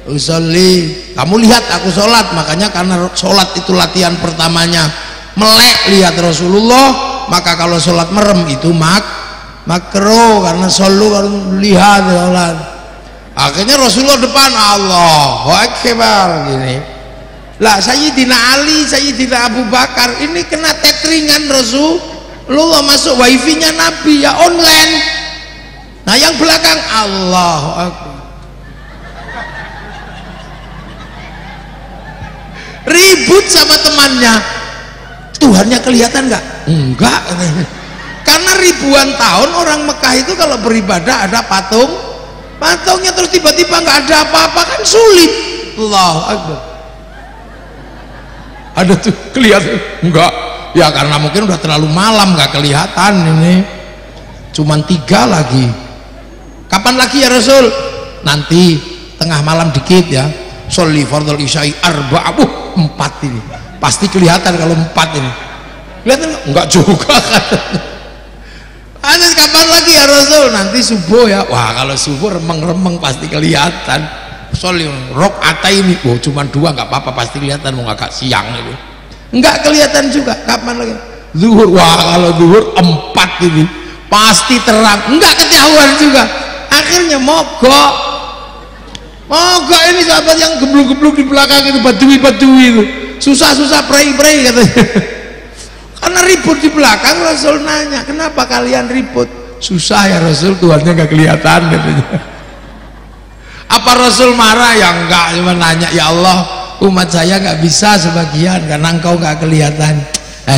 usolli, kamu lihat aku sholat. Makanya karena sholat itu latihan pertamanya melek lihat Rasulullah, maka kalau sholat merem itu makro, karena shollu baru lihat sholat. Akhirnya Rasulullah depan, Allahu Akbar gini. Lah Sayyidina Ali, Sayyidina Abu Bakar ini kena tetringan Rasulullah, masuk wifi nya Nabi ya online. Nah yang belakang Allahu Akbar, ribut sama temannya. Tuhannya kelihatan nggak? Enggak. Karena ribuan tahun orang Mekah itu kalau beribadah ada patungnya, terus tiba-tiba nggak ada apa-apa kan sulit. Allahu Akbar. Ada tuh kelihatan? Enggak. Ya karena mungkin udah terlalu malam nggak kelihatan ini. Cuman 3 lagi. Kapan lagi ya Rasul? Nanti tengah malam dikit ya. Sholli fardhul isya'i arba'ah. 4 ini pasti kelihatan kalau 4 ini kelihatan enggak juga kan. Nanti kapan lagi ya Rasul? Nanti subuh ya. Wah kalau subuh remeng-remeng pasti kelihatan. Sholli rakaat ini, oh cuma 2 nggak apa-apa pasti kelihatan, mau agak siang itu enggak kelihatan juga. Kapan lagi? Zuhur, wah kalau zuhur 4 ini pasti terang, enggak ketahuan juga. Akhirnya mogok ini sahabat yang gebluk-gebluk di belakang itu, badui itu susah-susah prei katanya. Karena ribut di belakang. Rasul nanya, kenapa kalian ribut? susah ya Rasul, Tuhannya nggak kelihatan katanya. Apa Rasul marah? Ya enggak, cuma nanya, ya Allah umat saya nggak bisa sebagian karena engkau nggak kelihatan.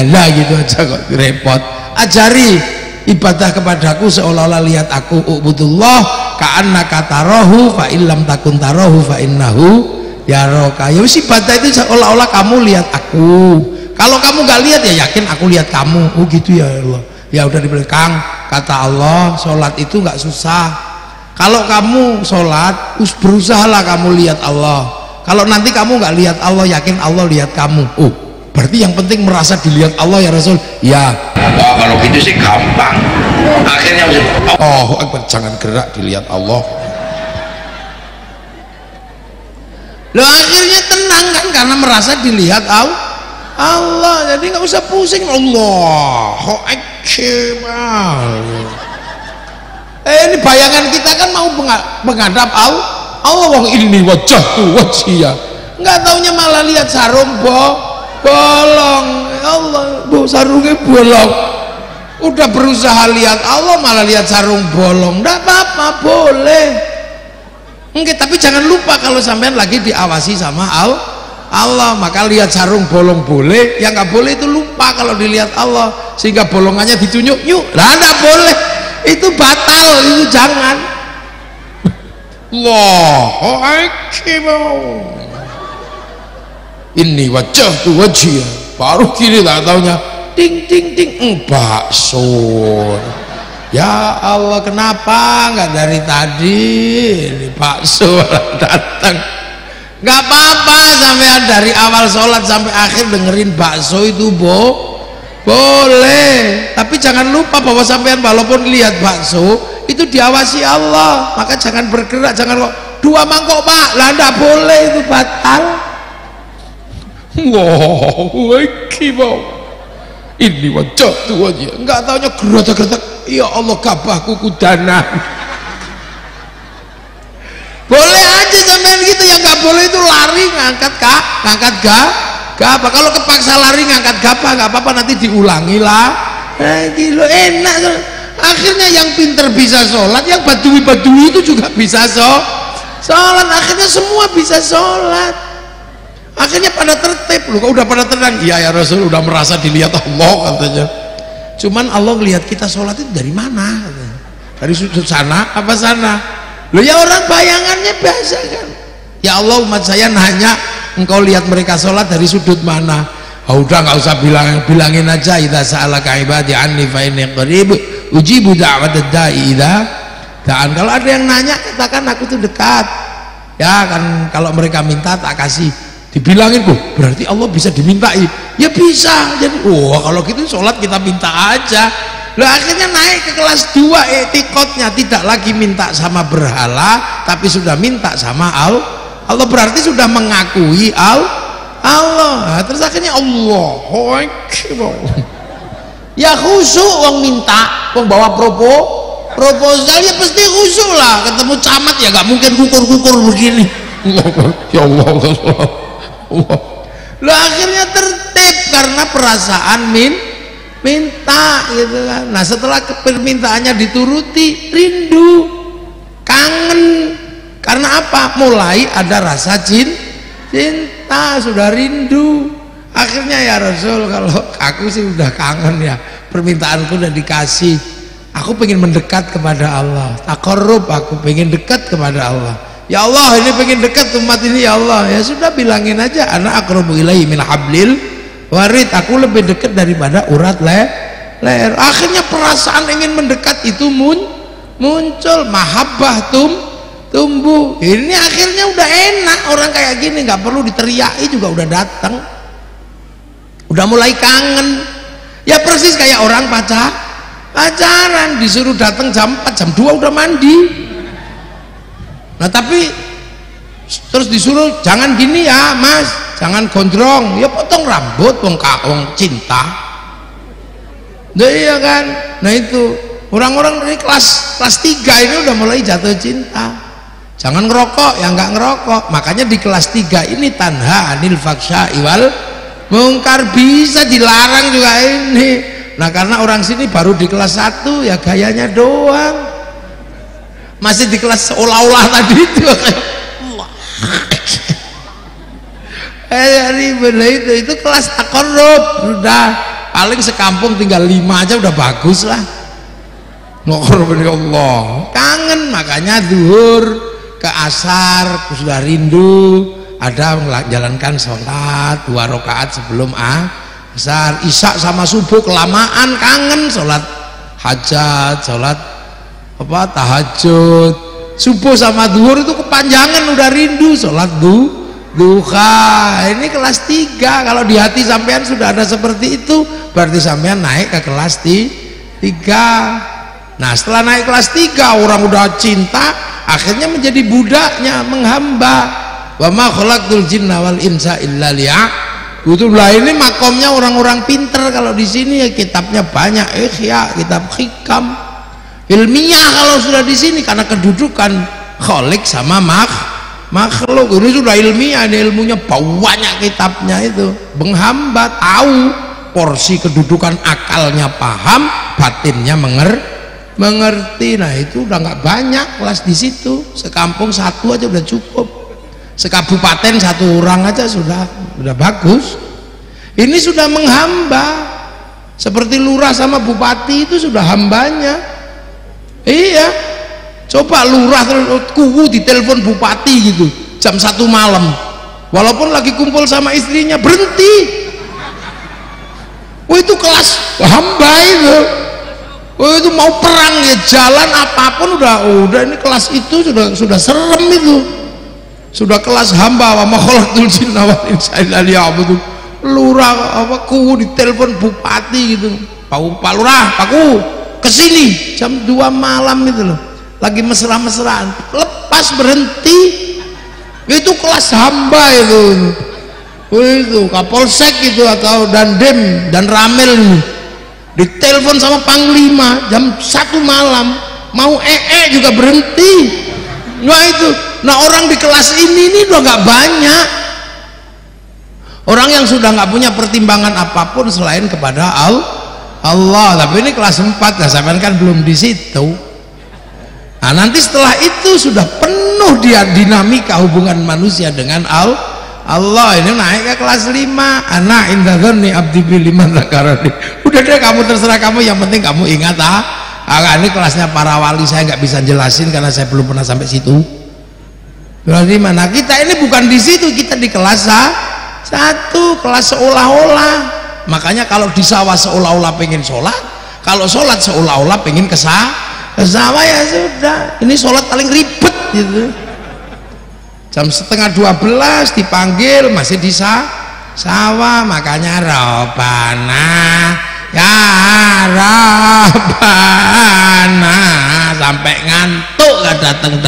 Nah gitu aja kok repot. Ajari ibadah kepadaku seolah-olah lihat aku. Ubudullah ka'annaka tarahu fa illam takun tarahu fa innahu yaraka. Ya wis ibadah itu seolah-olah kamu lihat aku. Kalau kamu nggak lihat ya yakin aku lihat kamu. Oh gitu ya Allah. Ya udah di belakang. Kata Allah, sholat itu nggak susah. Kalau kamu sholat, berusahalah kamu lihat Allah. Kalau nanti kamu nggak lihat Allah, yakin Allah lihat kamu. Oh, berarti yang penting merasa dilihat Allah ya Rasul. Ya. Wah, kalau gitu sih gampang. Akhirnya oh, jangan gerak dilihat Allah. Loh, akhirnya tenang kan karena merasa dilihat Allah. Jadi nggak usah pusing. Allahu Akbar. Ini bayangan kita kan mau menghadap Allah. Ini wajah tuh wajah. Nggak taunya malah lihat sarung bolong. Allah, sarungnya bolong. Udah berusaha lihat Allah malah lihat sarung bolong. Nggak apa-apa, boleh. Enggak, tapi jangan lupa kalau sampean lagi diawasi sama Allah, maka lihat sarung bolong boleh. Yang nggak boleh itu lupa kalau dilihat Allah, sehingga bolongannya ditunjuk-nyuk. Lah nggak boleh. Itu batal, itu jangan. Allahu Akbar. Ini wajah tuh wajah. Baru kiri tak taunya ding ding ding bakso. Ya Allah, kenapa nggak dari tadi ini bakso datang? Nggak apa-apa sampai dari awal sholat sampai akhir dengerin bakso itu boleh, tapi jangan lupa bahwa sampean walaupun lihat bakso itu diawasi Allah, maka jangan bergerak, jangan kok 2 mangkok Pak, lah nggak boleh, itu batal. Allahu Akbar. Ini wajah tuh wajah, nggak taunya gerak-gerak. Ya Allah, kabah kuku dana. Boleh aja sampean gitu, yang nggak boleh itu lari ngangkat gapa. Kalau kepaksa lari ngangkat gapa nggak apa-apa, nanti diulangi lah. Gila enak. Akhirnya yang pinter bisa sholat, yang badui itu juga bisa sholat. Akhirnya semua bisa sholat. Akhirnya pada tertib loh. Kok udah pada tenang? Iya ya Rasul, udah merasa dilihat Allah katanya. Cuman Allah lihat kita sholat itu dari mana? Dari sudut sana apa sana? Loh ya orang bayangannya biasa kan. Ya Allah, umat saya nanya, engkau lihat mereka sholat dari sudut mana? Oh, udah nggak usah bilangin aja. Idza sa'alaka ibadi anni fa inni qarib ujibu da'watad da'i idza da'an. Kalau ada yang nanya, katakan aku tuh dekat. Ya kan, kalau mereka minta tak kasih. Dibilangin kok, berarti Allah bisa dimintai. Ya bisa. Jadi, kalau gitu sholat kita minta aja. Lah akhirnya naik ke kelas 2 etikotnya, tidak lagi minta sama berhala, tapi sudah minta sama Allah, berarti sudah mengakui Allah. Nah, terus akhirnya Allahu Akbar. Ya khusyuk wong minta, wong bawa proposal ya pasti khusyuk lah. Ketemu camat ya nggak mungkin kukur-kukur begini. Ya Allah. Lah akhirnya tertib karena perasaan minta gitu kan. Nah setelah permintaannya dituruti, rindu, kangen. Karena apa? Mulai ada rasa cinta, sudah rindu. Akhirnya ya Rasul, kalau aku sih udah kangen ya, permintaanku udah dikasih. Aku pengen mendekat kepada Allah, taqarrub, aku pengen dekat kepada Allah. Ya Allah, ini pengen dekat umat ini ya Allah. Ya sudah, bilangin aja, ana aqrabu ilaihi min hablil warid, aku lebih dekat daripada urat leher. Akhirnya perasaan ingin mendekat itu muncul, mahabbah tumbuh. Ini akhirnya udah enak, orang kayak gini nggak perlu diteriaki juga udah datang, udah mulai kangen. Ya persis kayak orang pacaran, disuruh datang jam 4, jam 2 udah mandi. Nah tapi terus disuruh jangan gini ya Mas, jangan gondrong, ya potong rambut, wong cinta. Nah iya kan. Nah itu orang-orang dari kelas 3 ini udah mulai jatuh cinta. Jangan ngerokok, ya nggak ngerokok. Makanya di kelas 3 ini tanha anil faksha iwal mungkar, bisa dilarang juga ini. Nah karena orang sini baru di kelas 1 ya gayanya doang, masih di kelas seolah-olah tadi itu itu kelas takorup, sudah paling sekampung tinggal 5 aja udah bagus lah. Ngokor ya Allah, kangen. Makanya zuhur ke asar sudah rindu, ada menjalankan sholat 2 rakaat sebelum asar. Isya sama subuh kelamaan, kangen sholat hajat, sholat tahajud. Subuh sama zuhur itu kepanjangan, udah rindu sholat duha. Ini kelas 3. Kalau di hati sampean sudah ada seperti itu, berarti sampean naik ke kelas 3. Nah setelah naik kelas 3 orang udah cinta, akhirnya menjadi budaknya, menghamba. Wa ma khalaqtul jinna wal insa illa liya'budun. Ini makomnya orang-orang pinter. Kalau di sini ya kitabnya banyak, Ihya, kitab hikam, ilmiah kalau sudah di sini, karena kedudukan khalik sama makhluk ini sudah ilmiah, ini ilmunya banyak kitabnya itu. Menghamba tahu porsi kedudukan, akalnya paham, batinnya mengerti. Nah itu udah nggak banyak kelas di situ, sekampung 1 aja udah cukup, sekabupaten 1 orang aja sudah bagus. Ini sudah menghamba, seperti lurah sama bupati itu sudah hambanya. Iya, coba lurah kuwu ditelepon bupati gitu jam 1 malam, walaupun lagi kumpul sama istrinya, berhenti. Itu kelas hamba itu. Itu mau perang ya jalan apapun udah ini kelas itu sudah serem itu, sudah kelas hamba. Wa ma khalaqtul jinna wal insa illa liya'budun. Lurah kuwu ditelepon bupati gitu, Pak Lurah, Pak Ku kesini jam 2 malam itu loh, lagi mesra-mesraan, lepas berhenti. Itu kelas hamba itu. Itu Kapolsek itu atau Dandim dan Ramil ini ditelepon sama Panglima jam 1 malam, mau juga berhenti. Nah itu, nah orang di kelas ini udah nggak banyak orang yang sudah nggak punya pertimbangan apapun selain kepada Allah. Tapi ini kelas 4 ya, sampean kan belum di situ. Nah nanti setelah itu sudah penuh dia dinamika hubungan manusia dengan Allah. Ini naik ke kelas 5. Anak indahkan nih abdi biliman zakarani. Udah deh kamu terserah kamu, yang penting kamu ingat ini kelasnya para wali, saya nggak bisa jelasin karena saya belum pernah sampai situ. Berarti mana kita ini bukan di situ, kita di kelas 1, kelas seolah-olah. Makanya kalau di sawah seolah-olah pengen sholat, kalau sholat seolah-olah pengen ke sawah, ya sudah. Ini sholat paling ribet gitu. Jam 11:30 dipanggil masih di sawah. Makanya Rabbana ya Rabbana sampai ngantuk gak datang.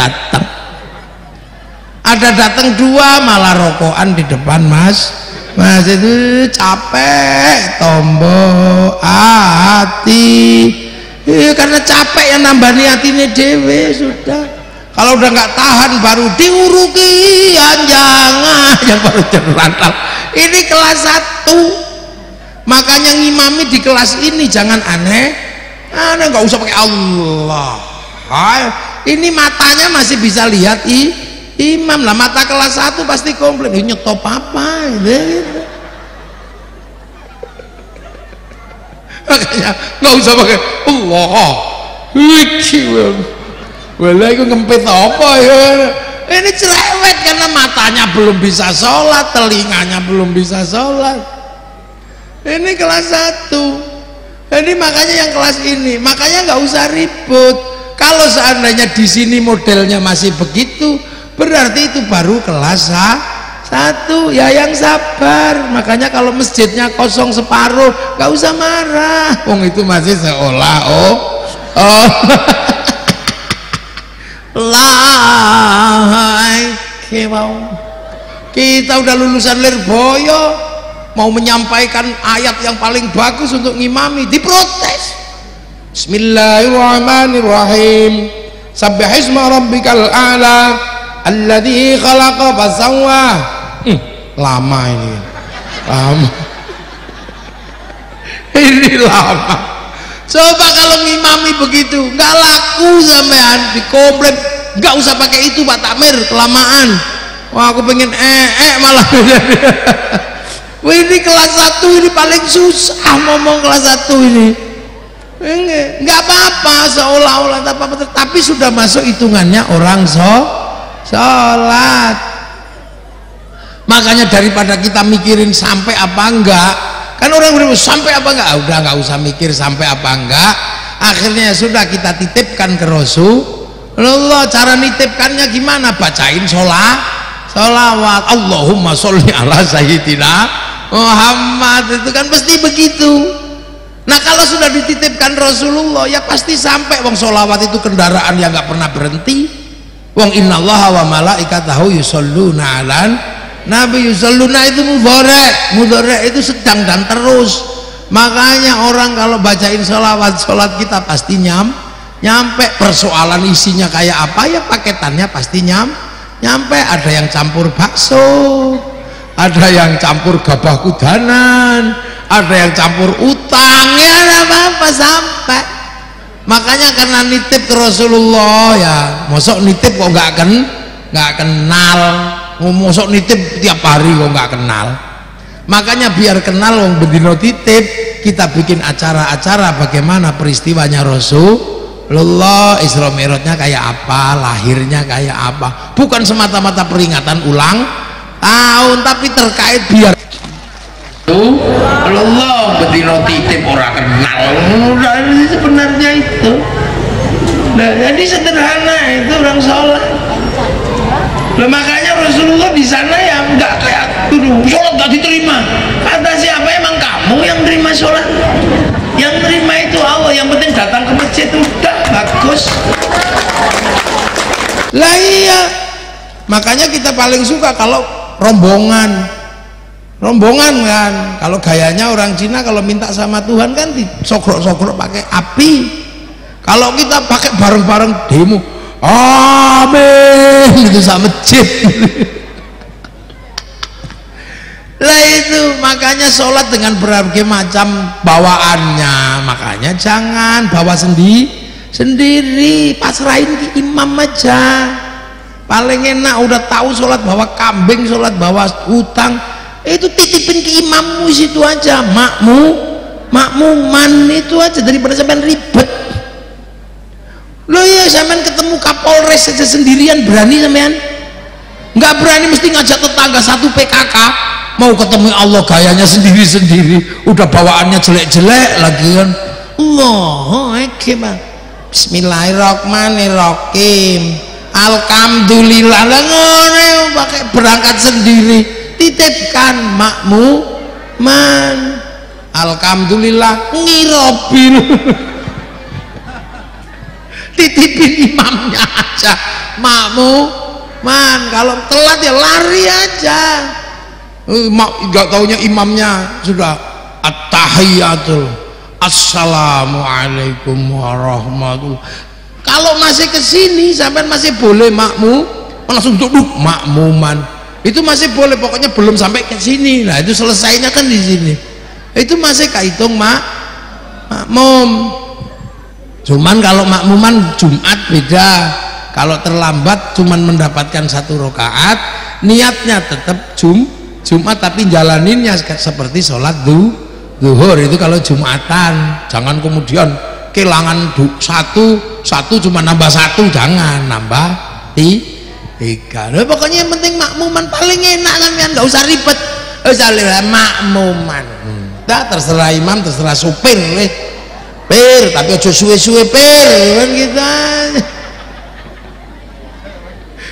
Ada datang 2 malah rokokan di depan mas itu capek tombol hati. Karena capek yang nambah hatinya dewe sudah. Kalau udah nggak tahan baru diuruki jangan yang baru jerantal. Ini kelas 1. Makanya ngimami di kelas ini jangan aneh, nggak usah pakai Allah. Ini matanya masih bisa lihat imam lah. Mata kelas 1 pasti komplain, ini nyetop apa gitu. Makanya nggak usah pakai Allah. Walah itu ngempet apa ya? Ini cerewet karena matanya belum bisa sholat, telinganya belum bisa sholat. Ini kelas 1. Ini makanya yang kelas ini, makanya nggak usah ribut. Kalau seandainya di sini modelnya masih begitu, berarti itu baru kelas 1. Ya yang sabar. Makanya kalau masjidnya kosong separuh, nggak usah marah. Wong itu masih seolah kita udah lulusan Lirboyo, mau menyampaikan ayat yang paling bagus untuk ngimami, diprotes. Bismillahirrahmanirrahim. Sabbihisma rabbikal a'la alladzi khalaqa fasawwa. Lama ini, lama. Ini lama. Coba kalau ngimami begitu, nggak laku sampean, dikomplain, nggak usah pakai itu Pak Takmir, kelamaan. Wah aku pengen malah. Wah ini kelas 1 ini paling susah ngomong kelas 1 ini. Nggak apa-apa seolah-olah apa-apa, tapi sudah masuk hitungannya orang sholat. Makanya daripada kita mikirin sampai apa enggak, kan orang berpikir sampai apa enggak, udah nggak usah mikir sampai apa enggak, akhirnya sudah kita titipkan ke Rasulullah. Cara nitipkannya gimana? Bacain sholawat, Allahumma sholli ala sayyidina Muhammad, itu kan pasti begitu. Nah kalau sudah dititipkan Rasulullah ya pasti sampai. Wong sholawat itu kendaraan yang nggak pernah berhenti. Wong innallaha wa malaikatahu yusholluna alan Nabi, yusholluna itu mudhari itu sedang dan terus. Makanya orang kalau bacain sholat kita pasti nyampe. Persoalan isinya kayak apa ya paketannya pasti nyampe. Ada yang campur bakso, ada yang campur gabah kudanan, ada yang campur utang, ya ada apa-apa sampai. Makanya karena nitip ke Rasulullah ya, mosok nitip kok nggak kenal, mosok nitip tiap hari kok nggak kenal. Makanya biar kenal wong bendino titip, kita bikin acara-acara bagaimana peristiwanya Rasulullah, Isra Mi'rajnya kayak apa, lahirnya kayak apa. Bukan semata-mata peringatan ulang tahun, tapi terkait biar Allah bedino titip orang kenal. Sebenarnya itu. Nah, jadi sederhana itu orang sholat. Nah, makanya Rasulullah di sana ya nggak kayak sholat nggak diterima. Kata siapa? Emang kamu yang terima sholat? Yang terima itu Allah. Yang penting datang ke masjid udah bagus. Lah iya. Makanya kita paling suka kalau rombongan kan. Kalau gayanya orang Cina kalau minta sama Tuhan kan disokrok-sokrok pakai api. Kalau kita pakai bareng-bareng demo, amin, itu sama masjid. Lah itu makanya sholat dengan berbagai macam bawaannya. Makanya jangan bawa sendiri, pasrahin ke imam aja. Paling enak udah tahu sholat bawa kambing, sholat bawa utang, itu titipin ke imammu situ aja, makmuman itu aja, daripada sampean ribet. Loh ya sampean ketemu Kapolres saja sendirian berani sampean? Nggak berani, mesti ngajak tetangga satu PKK. Mau ketemu Allah gayanya sendiri-sendiri, udah bawaannya jelek-jelek lagi kan. Allahu Akbar, Bismillahirrahmanirrahim, Alhamdulillah. Lah ngono pakai berangkat sendiri, titipkan makmuman, alhamdulillah ngirobil. Titipin imamnya aja, makmuman. Kalau telat ya lari aja. Nggak taunya imamnya sudah at-tahiyatul, assalamualaikum warahmatullah. Kalau masih kesini sampai masih boleh langsung duduk makmuman, itu masih boleh. Pokoknya belum sampai ke sini, nah itu selesainya kan di sini, itu masih kehitung makmum. Cuman kalau makmuman Jumat beda. Kalau terlambat cuman mendapatkan 1 rakaat, niatnya tetap Jumat tapi jalaninnya seperti sholat zuhur. Itu kalau Jumatan. Jangan kemudian kehilangan satu cuma nambah 1, jangan nambah 3. Nah, pokoknya yang penting makmuman paling enak kan, nggak usah ribet, makmuman. Terserah imam, terserah supir, tapi aja suwe-suwe kan kita.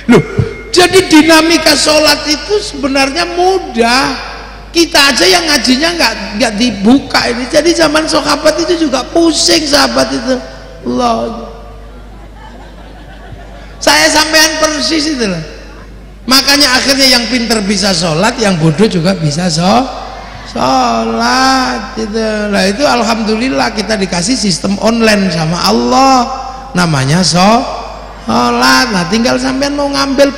Loh, jadi dinamika sholat itu sebenarnya mudah. Kita aja yang ngajinya nggak dibuka ini. Jadi zaman sahabat itu juga pusing sahabat itu. Allah. Saya sampean persis itu lah. Makanya akhirnya yang pinter bisa sholat, yang bodoh juga bisa sholat gitu. Nah itu alhamdulillah kita dikasih sistem online sama Allah, namanya sholat. Nah tinggal sampean mau ngambil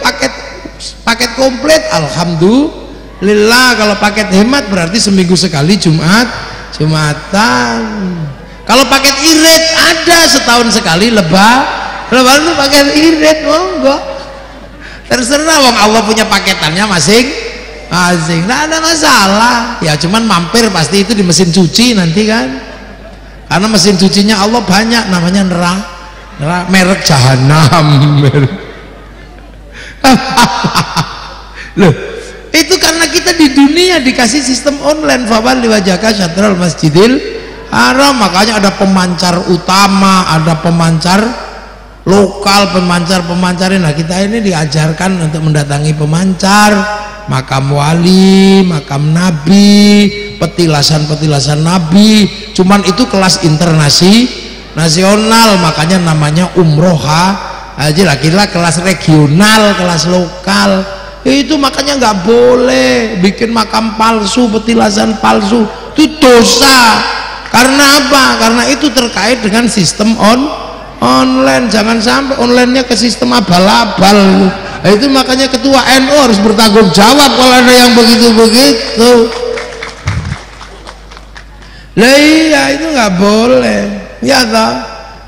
paket komplit, alhamdulillah. Kalau paket hemat berarti seminggu sekali Jumat Jumatan. Kalau paket irit ada setahun sekali lebaran itu paket irit, monggo. Terserah, wong Allah punya paketannya masing-masing, nggak ada masalah. Ya cuman mampir pasti itu di mesin cuci nanti kan, karena mesin cucinya Allah banyak, namanya neraka, merek jahanam. Loh, itu karena kita di dunia dikasih sistem online. Fawalli wajhaka syatral masjidil haram, makanya ada pemancar utama, ada pemancar lokal, pemancar-pemancarin. Nah kita ini diajarkan untuk mendatangi pemancar, makam wali, makam nabi, petilasan-petilasan nabi. Cuman itu kelas internasional, makanya namanya umroha aja lah. Kira kelas regional, kelas lokal itu makanya nggak boleh bikin makam palsu, petilasan palsu, itu dosa. Karena apa? Karena itu terkait dengan sistem online. Jangan sampai onlinenya ke sistem abal-abal. Nah, itu makanya ketua NU harus bertanggung jawab kalau ada yang begitu-begitu. Lah iya, itu nggak boleh ya toh.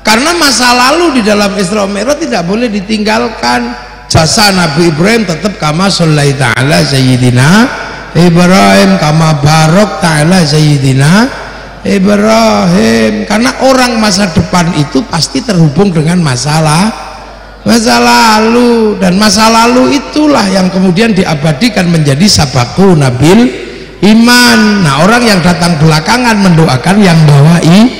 Karena masa lalu di dalam Isra Mi'raj tidak boleh ditinggalkan. Jasa Nabi Ibrahim tetap kama shallaita ala sayyidina Ibrahim, kama barok ta'ala sayyidina Ibrahim. Karena orang masa depan itu pasti terhubung dengan masa lalu, dan masa lalu itulah yang kemudian diabadikan menjadi sabaku nabil iman. Nah orang yang datang belakangan mendoakan yang bawa iman.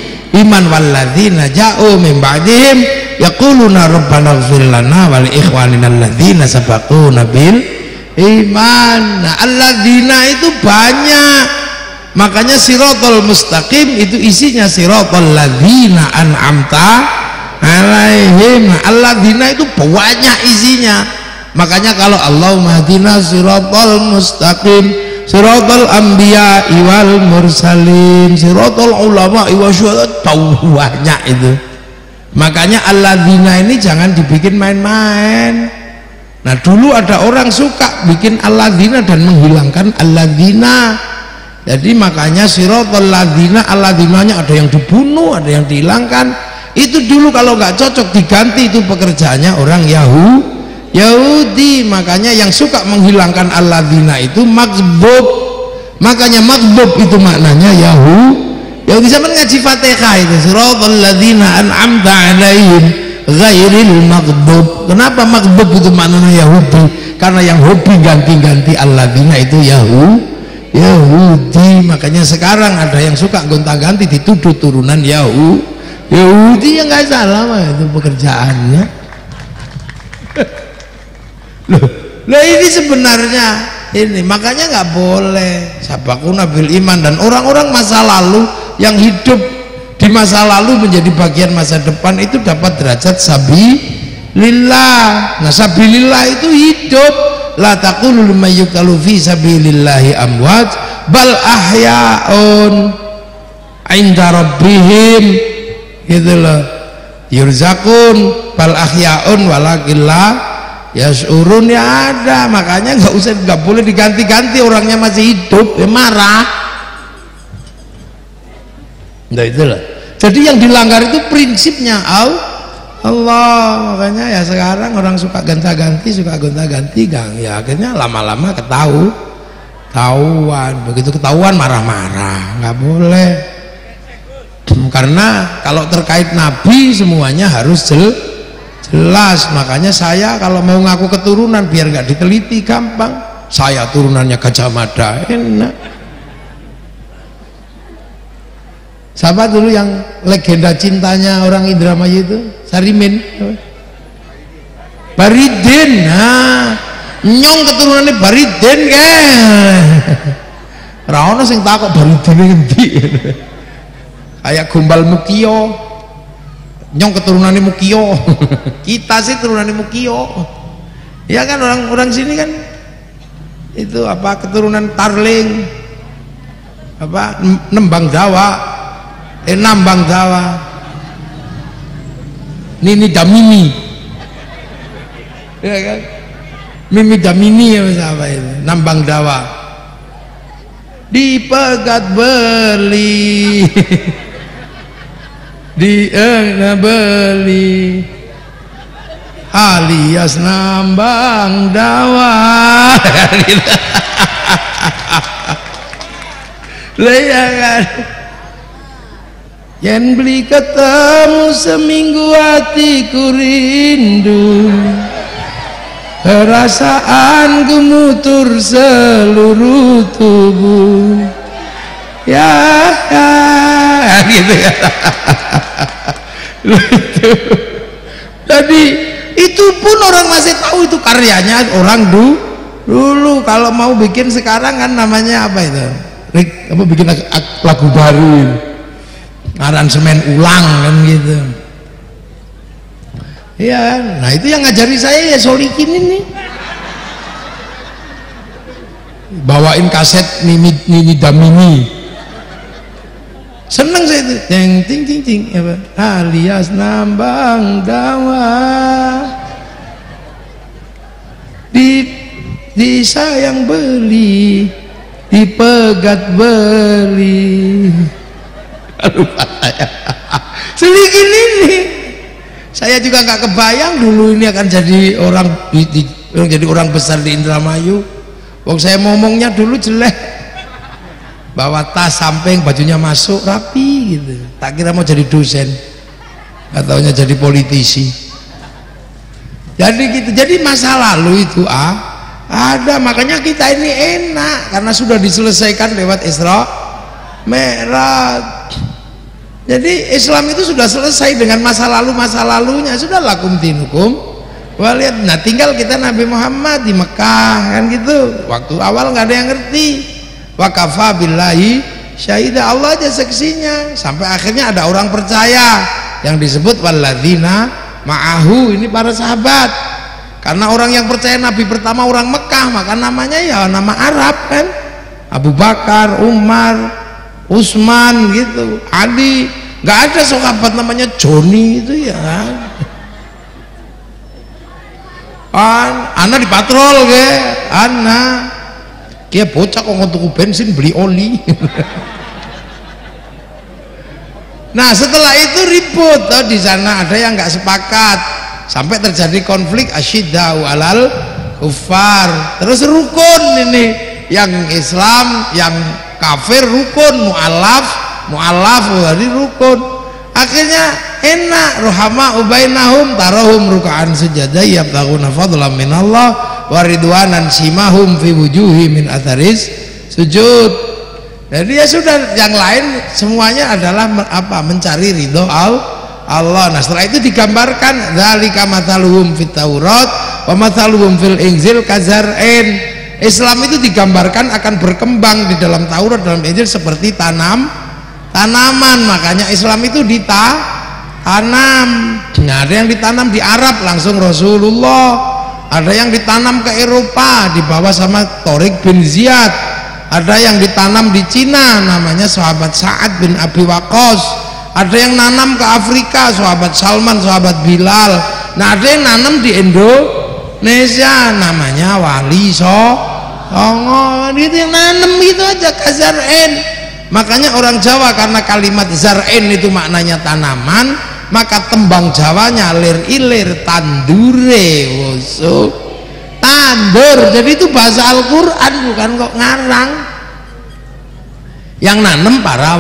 Walladzina ja'u min ba'dihim yaquluna rabbana ighfir lana wa li ikhwanina alladzina sabaquna bil iman. Nah alladzina itu banyak, makanya siratal mustaqim itu isinya siratal ladzina an'amta alaihim. Alladzina itu banyak isinya, makanya kalau Allahumma hadina siratal mustaqim, siratal anbiya wal mursalin, siratal ulama wa syuhada, banyak itu. Makanya alladzina ini jangan dibikin main-main. Nah dulu ada orang suka bikin alladzina dan menghilangkan alladzina. Jadi makanya siratal ladzina, alladzinanya ada yang dibunuh, ada yang dihilangkan. Itu dulu kalau nggak cocok diganti, itu pekerjaannya orang Yahudi. Makanya yang suka menghilangkan alladzina itu maghbub. Makanya maghbub itu maknanya Yahudi zaman ngaji Fatihah itu siratal ladzina an'amta alaihim ghairil maghdub. Kenapa maghdub itu maknanya Yahudi? Karena yang hobi ganti-ganti alladzina itu Yahudi. Makanya sekarang ada yang suka gonta-ganti dituduh turunan Yahudi, yang nggak salah mah itu pekerjaannya. Loh ini sebenarnya ini, makanya nggak boleh sabaquna bil iman. Dan orang-orang masa lalu yang hidup di masa lalu menjadi bagian masa depan itu dapat derajat sabilillah. Nah sabilillah itu hidup. La taqulu liman yuqtalu fi sabilillahi amwat bal ahya'un inda rabbihim, gitu loh, yurzakun bal ahya'un walakillah yasurun. Ya ada, makanya nggak boleh diganti-ganti, orangnya masih hidup ya marah. Nah itulah, jadi yang dilanggar itu prinsipnya Allah. Makanya ya sekarang orang suka gonta-ganti gang, ya akhirnya lama-lama ketahuan. Begitu ketahuan marah-marah, nggak boleh. Karena kalau terkait Nabi semuanya harus jelas. Makanya saya kalau mau ngaku keturunan biar nggak diteliti gampang. Saya turunannya Gajah Mada, enak. Siapa dulu yang legenda cintanya orang Indramayu itu? Sarimin, Baridin. Nah, nyong keturunannya Baridin kan. Ra ono sing takok Baridine ngendi. Kayak Gombal Mukio. Nyong keturunannya Mukio. Kita sih turunannya Mukio. Ya kan orang sini kan itu apa keturunan Tarling. Apa Nambang Jawa. Nini Damini, ya kan? Mimi Damini ya apa itu? Nambang Dawa. dipegat beli beli alias nambang dawa leyangan yen beli ketemu seminggu hatiku rindu perasaan gemutur seluruh tubuh ya gitu ya. Jadi itu pun orang masih tahu itu karyanya orang dulu. Kalau mau bikin sekarang kan namanya apa itu? Apa bikin lagu baru, aransemen ulang kan gitu. Iya, nah itu yang ngajari saya ya Solikin ini. Bawain kaset Nini Damini. Seneng saya itu. Ting ting ting apa? Alias nambang dawa. Disayang beli, dipegat beli. Aduh, Solikin ini. Saya juga nggak kebayang dulu ini akan jadi orang besar di Indramayu. Wong saya ngomongnya dulu jelek, bawa tas samping, bajunya masuk rapi gitu. Tak kira mau jadi dosen, nggak taunya jadi politisi. Jadi gitu. Jadi masa lalu itu ada, makanya kita ini enak karena sudah diselesaikan lewat Isra Mi'raj. Jadi Islam itu sudah selesai dengan masa lalunya, sudah lakum dinukum waliyad. Nah tinggal kita Nabi Muhammad di Mekah kan gitu. Waktu awal nggak ada yang ngerti. Wa kafa billahi syahida, Allah aja saksinya. Sampai akhirnya ada orang percaya yang disebut walladzina ma'ahu, ini para sahabat. Karena orang yang percaya Nabi pertama orang Mekah, maka namanya ya nama Arab kan. Abu Bakar, Umar, Utsman gitu, Ali. Nggak ada sahabat namanya Joni itu ya kan. Ana di patrol ke, Ana kia bocah kok tuku bensin beli oli. Nah setelah itu ribut di sana, ada yang nggak sepakat sampai terjadi konflik asyiddau alal kufar. Terus rukun ini, yang Islam yang kafir rukun, mu'alaf dari rukun. Akhirnya enak, ruhama ubainahum tarahum ruka'an sujada yabtaghuna fadlan minallah wa ridwanan simahum fi wujuhi min atharis sujud. Jadi ya sudah, yang lain semuanya adalah apa? Mencari ridho Allah. Nah setelah itu digambarkan dzalika mathaluhum fit Taurat wa mathaluhum fil Injil kazar'in. Islam itu digambarkan akan berkembang di dalam Taurat, dalam Injil seperti tanaman. Makanya Islam itu ditanam. Nah, ada yang ditanam di Arab langsung Rasulullah, ada yang ditanam ke Eropa dibawa sama Tariq bin Ziyad, ada yang ditanam di Cina namanya sahabat Sa'ad bin Abi Waqqas, ada yang nanam ke Afrika sahabat Salman, sahabat Bilal. Nah ada yang nanam di Indonesia namanya Wali Songo, gitu yang nanam gitu aja kazar'in. Makanya orang Jawa karena kalimat zar'in itu maknanya tanaman, maka tembang Jawanya lir ilir tandure wusu tandur. Jadi itu bahasa Al-Quran, bukan kok ngarang. Yang nanem para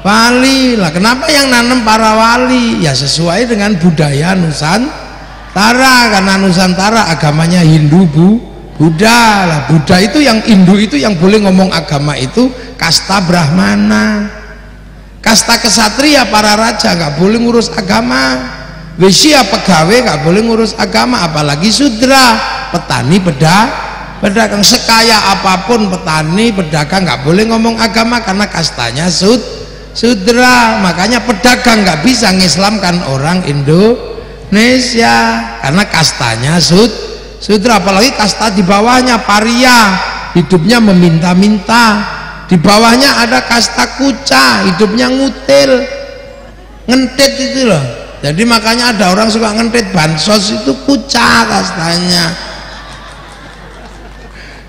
wali lah. Kenapa yang nanem para wali? Ya sesuai dengan budaya Nusantara, karena Nusantara agamanya Hindu Buddha lah. Buddha itu yang Hindu itu yang boleh ngomong agama itu kasta Brahmana, kasta kesatria para raja nggak boleh ngurus agama, Wesya pegawai nggak boleh ngurus agama, apalagi sudra petani pedagang. Sekaya apapun petani pedagang nggak boleh ngomong agama karena kastanya sudra. Makanya pedagang nggak bisa ngislamkan orang Indonesia karena kastanya sudra. Apalagi kasta di bawahnya paria, hidupnya meminta-minta. Di bawahnya ada kasta kuca, hidupnya ngutil, ngentit itu loh. Jadi makanya ada orang suka ngentit bansos, itu kuca kastanya.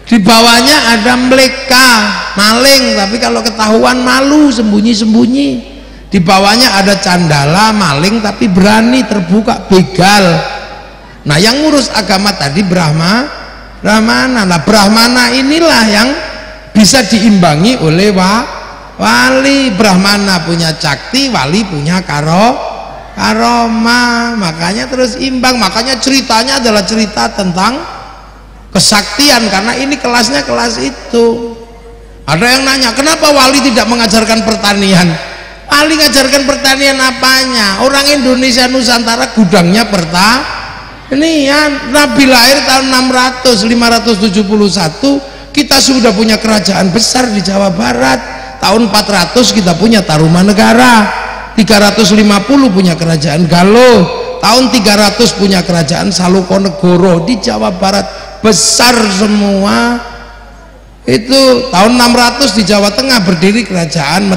Di bawahnya ada mleka, maling, tapi kalau ketahuan malu, sembunyi-sembunyi. Di bawahnya ada candala, maling, tapi berani terbuka, begal. Nah, yang ngurus agama tadi Brahmana. Nah, Brahmana inilah yang bisa diimbangi oleh wali. Brahmana punya cakti, wali punya karoma. Makanya terus imbang. Makanya ceritanya adalah cerita tentang kesaktian, karena ini kelasnya kelas itu. Ada yang nanya, kenapa wali tidak mengajarkan pertanian? Wali ngajarkan pertanian apanya? Orang Indonesia Nusantara gudangnya pertanian. Nabi lahir tahun 571, kita sudah punya kerajaan besar di Jawa Barat. Tahun 400 kita punya Tarumanegara, 350 punya kerajaan Galuh, tahun 300 punya kerajaan Salokonegoro di Jawa Barat. Besar semua. Itu tahun 600 di Jawa Tengah berdiri kerajaan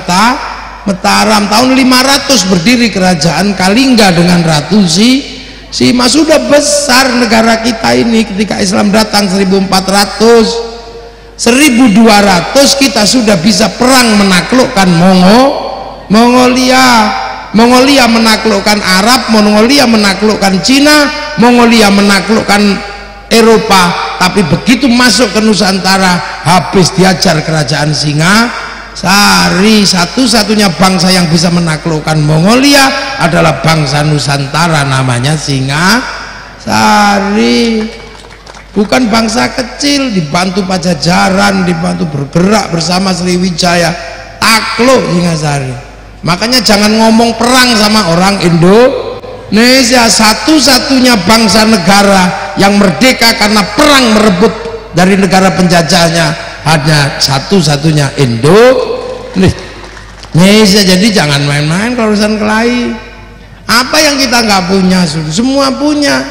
Mataram. Tahun 500 berdiri kerajaan Kalingga dengan Ratu Sima. Sudah besar negara kita ini. Ketika Islam datang 1400, 1200 kita sudah bisa perang menaklukkan Mongolia. Mongolia menaklukkan Arab, Mongolia menaklukkan Cina, Mongolia menaklukkan Eropa. Tapi begitu masuk ke Nusantara, habis diajar kerajaan Singasari. Satu-satunya bangsa yang bisa menaklukkan Mongolia adalah bangsa Nusantara, namanya Singasari. Bukan bangsa kecil, dibantu Pajajaran, dibantu bergerak bersama Sriwijaya, takluk Singasari. Makanya jangan ngomong perang sama orang Indonesia. Satu-satunya bangsa negara yang merdeka karena perang merebut dari negara penjajahnya hanya satu-satunya Indonesia. Jadi jangan main-main kalau urusan kelahi. Apa yang kita nggak punya, semua punya.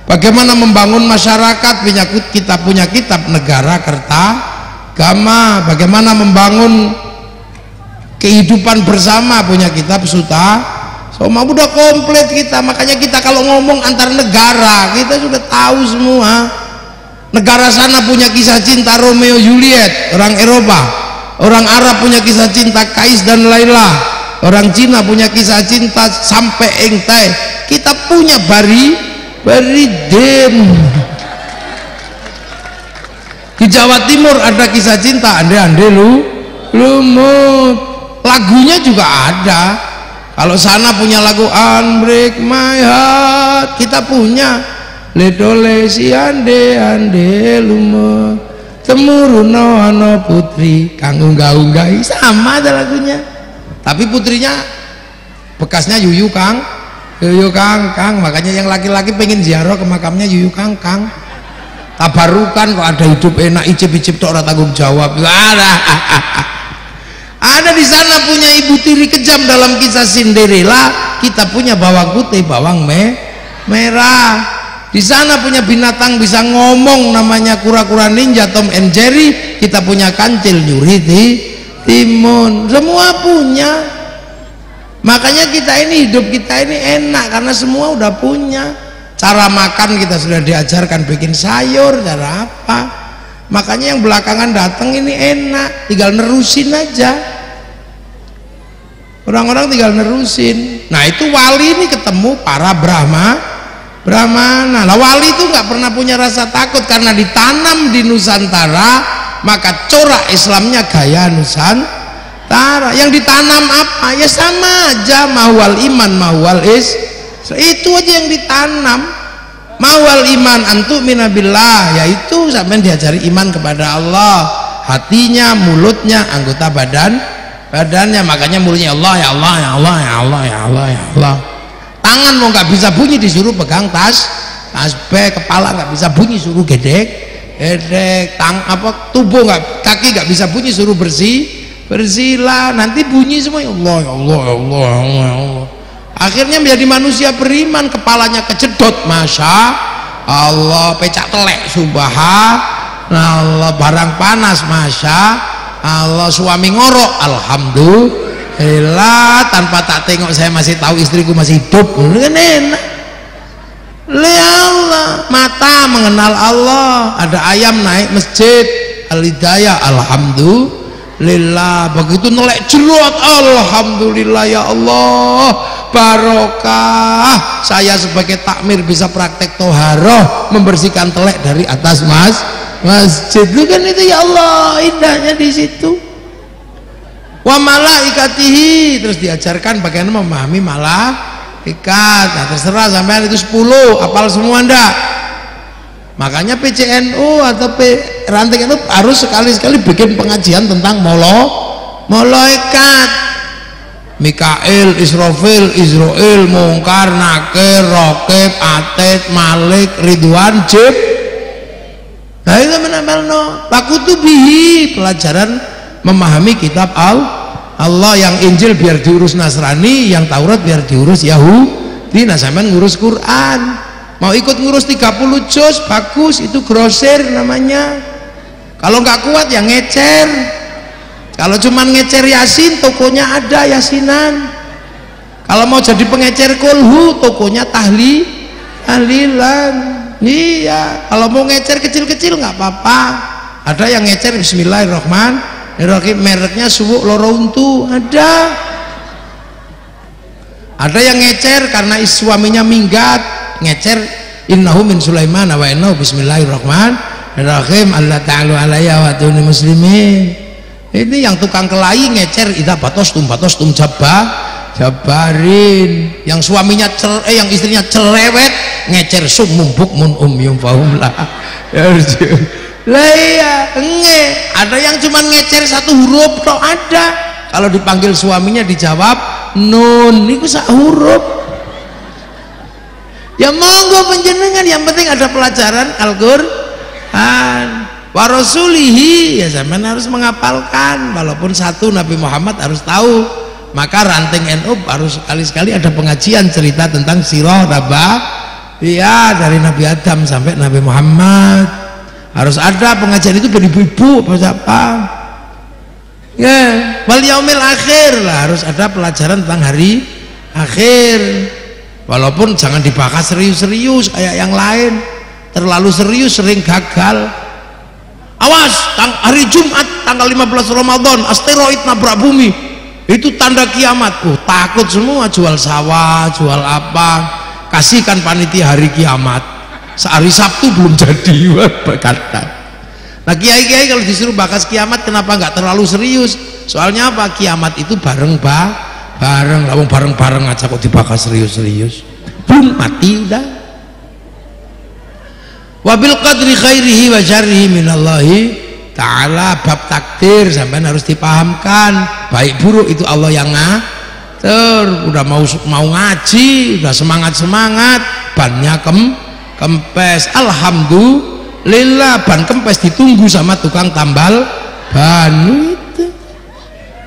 Bagaimana membangun masyarakat, kita punya kitab negara Kertagama. Bagaimana membangun kehidupan bersama, punya kitab Sutama. Udah komplit kita. Makanya kita kalau ngomong antar negara, kita sudah tahu semua. Negara sana punya kisah cinta Romeo Juliet, orang Eropa. Orang Arab punya kisah cinta Kais dan Laila. Orang Cina punya kisah cinta sampai Engtai. Kita punya Baridin. Di Jawa Timur ada kisah cinta Ande-ande lumut. Lagunya juga ada. Kalau sana punya lagu Unbreak My Heart, kita punya Ledole si ande lumut temuruna ana putri kang unggah-unggahi, sama ada lagunya. Tapi putrinya bekasnya Yuyu Kang. Makanya yang laki-laki pengen ziarah ke makamnya Yuyu Kang. Tabarukan kok ada hidup enak, icip-icip tok ora tanggung jawab. Ada di sana punya ibu tiri kejam dalam kisah Cinderella, kita punya bawang putih, bawang merah. Di sana punya binatang bisa ngomong namanya kura-kura ninja, Tom and Jerry, kita punya kancil nyuri timun. Semua punya. Makanya hidup kita ini enak karena semua udah punya. Cara makan kita sudah diajarkan, bikin sayur, cara apa. Makanya yang belakangan datang ini enak, tinggal nerusin aja. Orang-orang tinggal nerusin. Nah, itu wali ini ketemu para Brahmana. Nah, wali itu nggak pernah punya rasa takut karena ditanam di Nusantara, maka corak Islamnya gaya Nusantara. Yang ditanam apa? Ya sama aja, mahwal iman, mahwal itu aja yang ditanam. Mahwal iman antu minabillah, yaitu sampai diajari iman kepada Allah, hatinya, mulutnya, anggota badannya. Makanya mulutnya Allah, ya Allah, ya Allah, ya Allah, ya Allah, ya Allah. Tangan mau nggak bisa bunyi disuruh pegang tasbih, kepala nggak bisa bunyi suruh gedek, tubuh kaki nggak bisa bunyi suruh bersihlah. Nanti bunyi semua, ya Allah, ya Allah, ya Allah, ya Allah, ya Allah. Akhirnya menjadi manusia beriman, kepalanya kejedot, masya Allah, pecak telek, subhanallah, barang panas, masya Allah, suami ngorok, alhamdulillah, tanpa tak tengok saya masih tahu istriku masih hidup, kan enak. Ya Allah, mata mengenal Allah. Ada ayam naik masjid, al-hidayah, alhamdulillah. Begitu nelek jeruat, alhamdulillah ya Allah, barokah. Saya sebagai takmir bisa praktek toharoh, membersihkan telek dari atas masjid. Itu kan itu ya Allah, indahnya di situ. Wa malaikatihi, terus diajarkan bagaimana memahami malaikat. Nah, terserah sampean itu 10 hafal semua ndak. Makanya PCNU atau ranting itu harus sekali-sekali bikin pengajian tentang malaikat. Mikail, Israfil, Israel, Mungkar, Nakir, Raqib, Atid, Malik, Ridwan, Jib. Nah itu menambal pakutubihi, pelajaran memahami kitab Allah. Yang Injil biar diurus Nasrani, yang Taurat biar diurus Yahudi. Nah sampean ngurus Quran, mau ikut ngurus 30 juz bagus, itu grosir namanya. Kalau nggak kuat ya ngecer. Kalau cuman ngecer Yasin, tokonya ada Yasinan. Kalau mau jadi pengecer kulhu, tokonya tahlilan. Iya, kalau mau ngecer kecil-kecil nggak apa-apa. Ada yang ngecer Bismillahirrahmanirrahim, mereknya Suwuk Loro Untu, ada. Ada yang ngecer karena suaminya minggat, ngecer innahu min Sulaiman wa innahu Bismillahirrahmanirrahim, Allah ta'ala alayya wa atuni muslimin. Ini yang tukang kelahi ngecer idza batostum jabarin. Yang suaminya yang istrinya cerewet ngecer summum bukmun umyum fahum la. Lah iya, ada yang cuma ngecer satu huruf tok ada. Kalau dipanggil suaminya dijawab nun, niku sak huruf. Ya monggo panjenengan, yang penting ada pelajaran Al-Qur'an. Wa rasulihi, ya zaman harus menghafalkan, walaupun satu Nabi Muhammad harus tahu. Maka ranting NU harus sekali-sekali ada pengajian cerita tentang sirah ya dari Nabi Adam sampai Nabi Muhammad. Harus ada pengajian itu bagi ibu-ibu apa ya, wal yaumil akhir lah, harus ada pelajaran tentang hari akhir. Walaupun jangan dibahas serius-serius kayak yang lain, terlalu serius sering gagal. Awas, hari Jumat tanggal 15 Ramadan asteroid nabrak bumi, itu tanda kiamat. Takut semua, jual sawah, jual apa, kasihkan panitia hari kiamat. Sehari Sabtu belum jadi berkata. Nah kiai-kiai kalau disuruh bahas kiamat kenapa nggak terlalu serius? Soalnya apa? Kiamat itu bareng, lawang bareng aja kok dibahas serius-serius. Belum mati udah. Wabil qadri khairihi wa syarrihi minallahi ta'ala. Bab takdir sampean harus dipahamkan, baik buruk itu Allah yang ngatur. Udah mau ngaji, udah semangat bannya kempes, alhamdulillah ban kempes ditunggu sama tukang tambal ban. Itu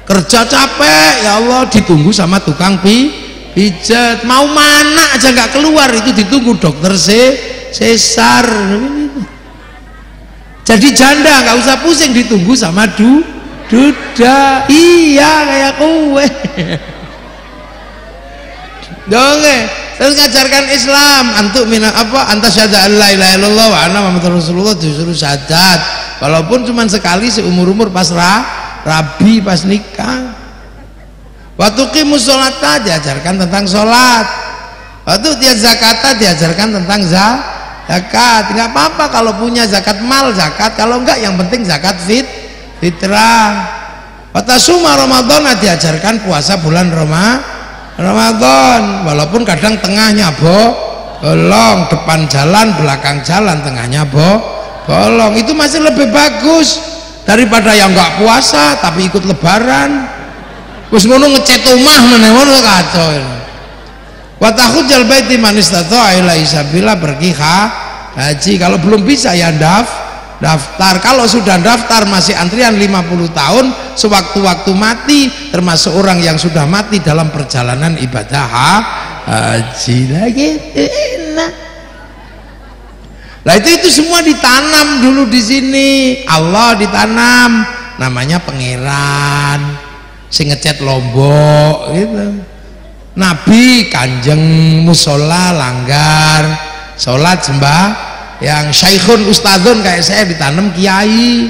kerja capek ya Allah ditunggu sama tukang pijat. Mau mana aja nggak keluar, itu ditunggu dokter sesar. Jadi janda nggak usah pusing, ditunggu sama duda. Iya kayak kue dong. Terus ngajarkan Islam, antuk mina apa antasyhadu alla ilaha illallah wa anna muhammadar rasulullah, disuruh syahadat walaupun cuma sekali seumur-umur pas rabi, pas nikah. Waktu qimus sholata diajarkan tentang sholat. Waktu dia zakata diajarkan tentang zakat. Nggak apa-apa kalau punya zakat mal zakat, kalau enggak yang penting zakat fitrah. Watasuma Ramadan diajarkan puasa bulan Ramadan, walaupun kadang tengahnya bolong, depan jalan belakang jalan, tengahnya bolong. Itu masih lebih bagus daripada yang nggak puasa tapi ikut lebaran. Terus ngono ngecat omah meneh ngono kacau. Wa tahujjal baiti man istata'a ilaihi sabila, pergi haji. Kalau belum bisa ya daftar. Kalau sudah daftar masih antrian 50 tahun, sewaktu-waktu mati, termasuk orang yang sudah mati dalam perjalanan ibadah haji lagi enak. Lah itu semua ditanam dulu di sini. Allah ditanam, namanya pangeran sing ngecat Lombok gitu. Nabi kanjeng musola langgar, sholat sembah yang syaikhun ustadzun kayak saya ditanam kiai.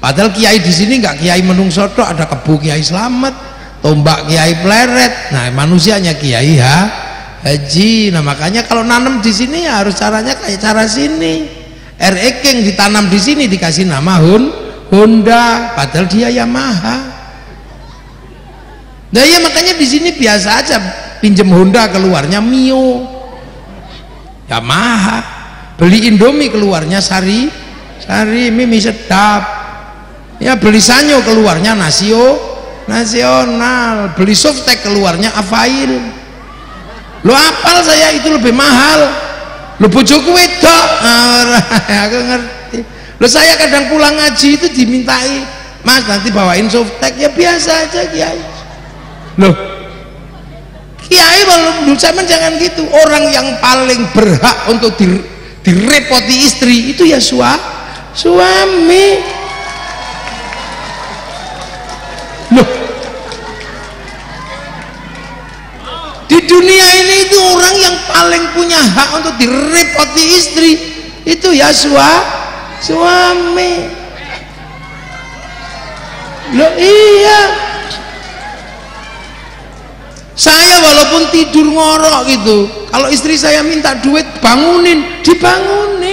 Padahal kiai di sini nggak kiai menungso tok, ada Kebu Kiai Slamet, Tombak Kiai Pleret. Nah, manusianya Kiai Haji. Nah, makanya kalau nanam di sini ya harus caranya kayak cara sini. King ditanam di sini dikasih nama Honda, padahal dia Yamaha. Nah, ya makanya di sini biasa aja pinjem Honda keluarnya Mio. Yamaha. Beli Indomie keluarnya Sari mie sedap. Ya beli Sanyo keluarnya Nasional, beli Softtek keluarnya Avail. Lo apal saya itu lebih mahal. Lo bojoku wedok. Aku ngerti. Lo saya kadang pulang ngaji itu dimintai, Mas nanti bawain Softtek. Ya biasa aja Kiai. Loh Kiai kalau zaman jangan gitu. Orang yang paling berhak untuk direpoti istri itu ya suami. Loh, di dunia ini itu orang yang paling punya hak untuk direpoti istri itu ya suami. Loh iya, saya walaupun tidur ngorok gitu, kalau istri saya minta duit dibangunin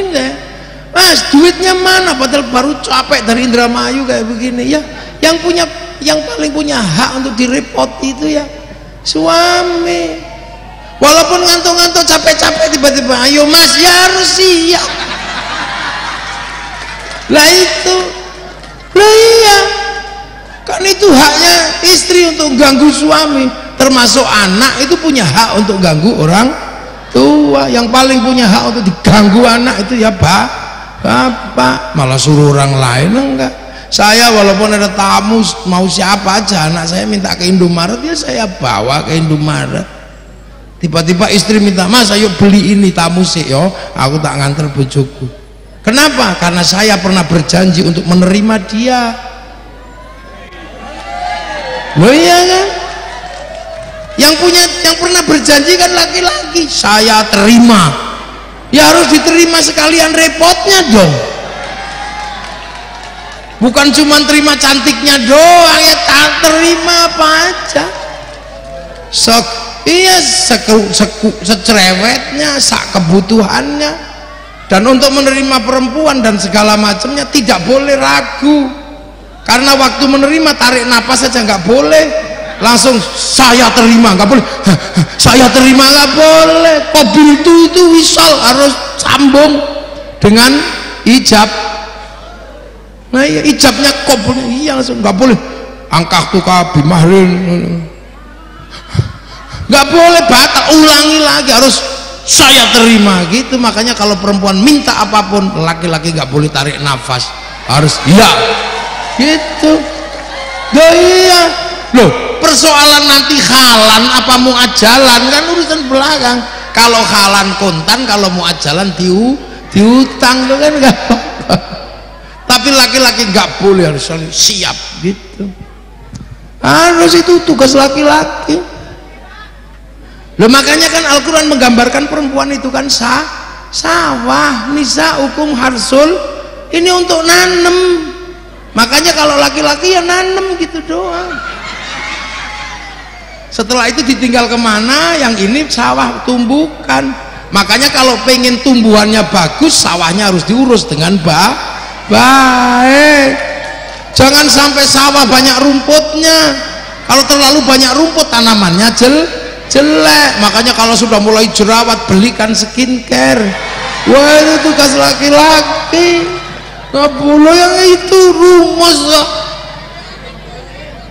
deh. Mas duitnya mana, padahal baru capek dari Indramayu kayak begini. Ya yang paling punya hak untuk direpot itu ya suami. Walaupun ngantuk-ngantuk capek-capek tiba-tiba ayo Mas, ya harus siap. Lah itu iya kan, itu haknya istri untuk ganggu suami. Termasuk anak itu punya hak untuk ganggu orang tua. Yang paling punya hak untuk diganggu anak itu ya bapak, malah suruh orang lain enggak. Saya walaupun ada tamu mau siapa aja, anak saya minta ke Indomaret ya saya bawa ke Indomaret. Tiba-tiba istri minta, Mas ayo beli ini, tamu sih yo, aku tak nganter bojoku. Kenapa? Karena saya pernah berjanji untuk menerima dia. Loh iya kan? Yang pernah berjanji kan laki-laki. Saya terima. Ya harus diterima sekalian repotnya dong. Bukan cuma terima cantiknya doang, ya tak terima apa aja. Secerewetnya, sak kebutuhannya. Dan untuk menerima perempuan dan segala macamnya tidak boleh ragu. Karena waktu menerima tarik nafas saja nggak boleh. Langsung saya terima, nggak boleh. Saya terima nggak boleh. Mobil itu wisal harus sambung dengan ijab. Nah iya, ijabnya kabul, iya langsung nggak boleh. Angkah tuh bimahrin, nggak boleh, batal, ulangi lagi, harus saya terima gitu. Makanya kalau perempuan minta apapun, laki-laki nggak boleh tarik nafas, harus iya gitu. Iya loh, persoalan nanti halan apa mau ajalan kan urusan belakang. Kalau halan kontan, kalau mau ajalan diutang tuh kan nggak apa-apa. Tapi laki-laki nggak boleh, harus siap gitu. Harus, itu tugas laki-laki. Loh makanya kan Al-Quran menggambarkan perempuan itu kan sawah, nisa hukum harsul, ini untuk nanem. Makanya kalau laki-laki ya nanem gitu doang. Setelah itu ditinggal kemana, yang ini sawah tumbukan. Makanya kalau pengen tumbuhannya bagus, sawahnya harus diurus dengan baik. Jangan sampai sawah banyak rumputnya. Kalau terlalu banyak rumput, tanamannya jelek. Makanya kalau sudah mulai jerawat, belikan skincare. Wah, itu tugas laki-laki. Nggak boleh yang itu rumus.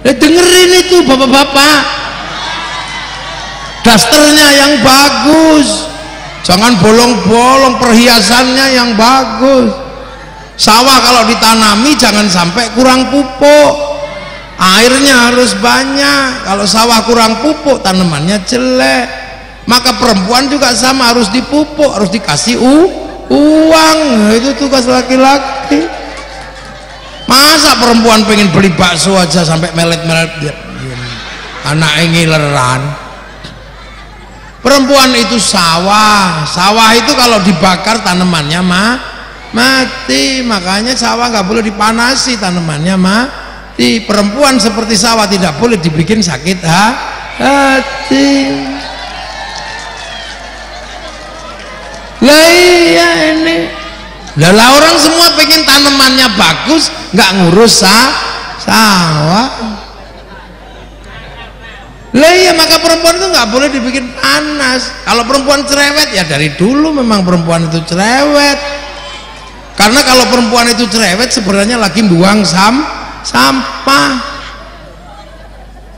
Dengerin itu bapak-bapak, dasternya yang bagus, jangan bolong-bolong, perhiasannya yang bagus. Sawah kalau ditanami jangan sampai kurang pupuk, airnya harus banyak. Kalau sawah kurang pupuk, tanamannya jelek. Maka perempuan juga sama, harus dipupuk, harus dikasih uang. Itu tugas laki-laki. Masa perempuan pengen beli bakso aja sampai melet-melet, anak ngileran. Perempuan itu sawah itu kalau dibakar tanamannya mati. Makanya sawah nggak boleh dipanasi, tanamannya mati. Perempuan seperti sawah tidak boleh dibikin sakit hati. Lah iya ini. Lah orang semua pengen tanamannya bagus, nggak ngurus sawah. Lah iya, maka perempuan itu nggak boleh dibikin panas. Kalau perempuan cerewet, ya dari dulu memang perempuan itu cerewet. Karena kalau perempuan itu cerewet sebenarnya lagi buang sampah.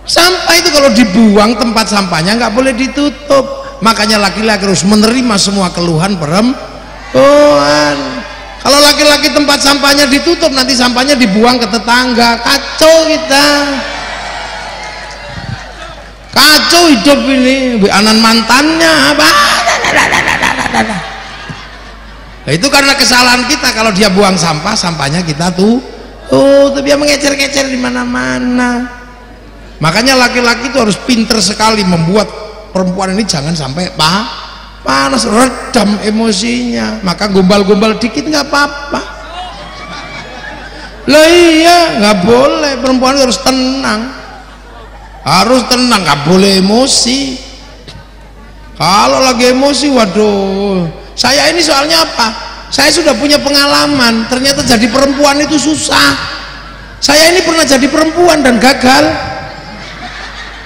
Sampah itu kalau dibuang tempat sampahnya nggak boleh ditutup. Makanya laki-laki harus menerima semua keluhan perempuan. Kalau laki-laki tempat sampahnya ditutup, nanti sampahnya dibuang ke tetangga, kacau kita. Kacau hidup ini, anan mantannya apa? Nah, itu karena kesalahan kita. Kalau dia buang sampah, sampahnya kita tapi dia mengecer-ngecer di mana-mana. Makanya laki-laki itu harus pinter sekali membuat perempuan ini jangan sampai panas, redam emosinya. Maka gombal-gombal dikit nggak apa-apa. Lah iya, nggak boleh. Perempuan harus tenang, nggak boleh emosi. Kalau lagi emosi, waduh. Saya ini soalnya apa? Saya sudah punya pengalaman. Ternyata jadi perempuan itu susah. Saya ini pernah jadi perempuan dan gagal.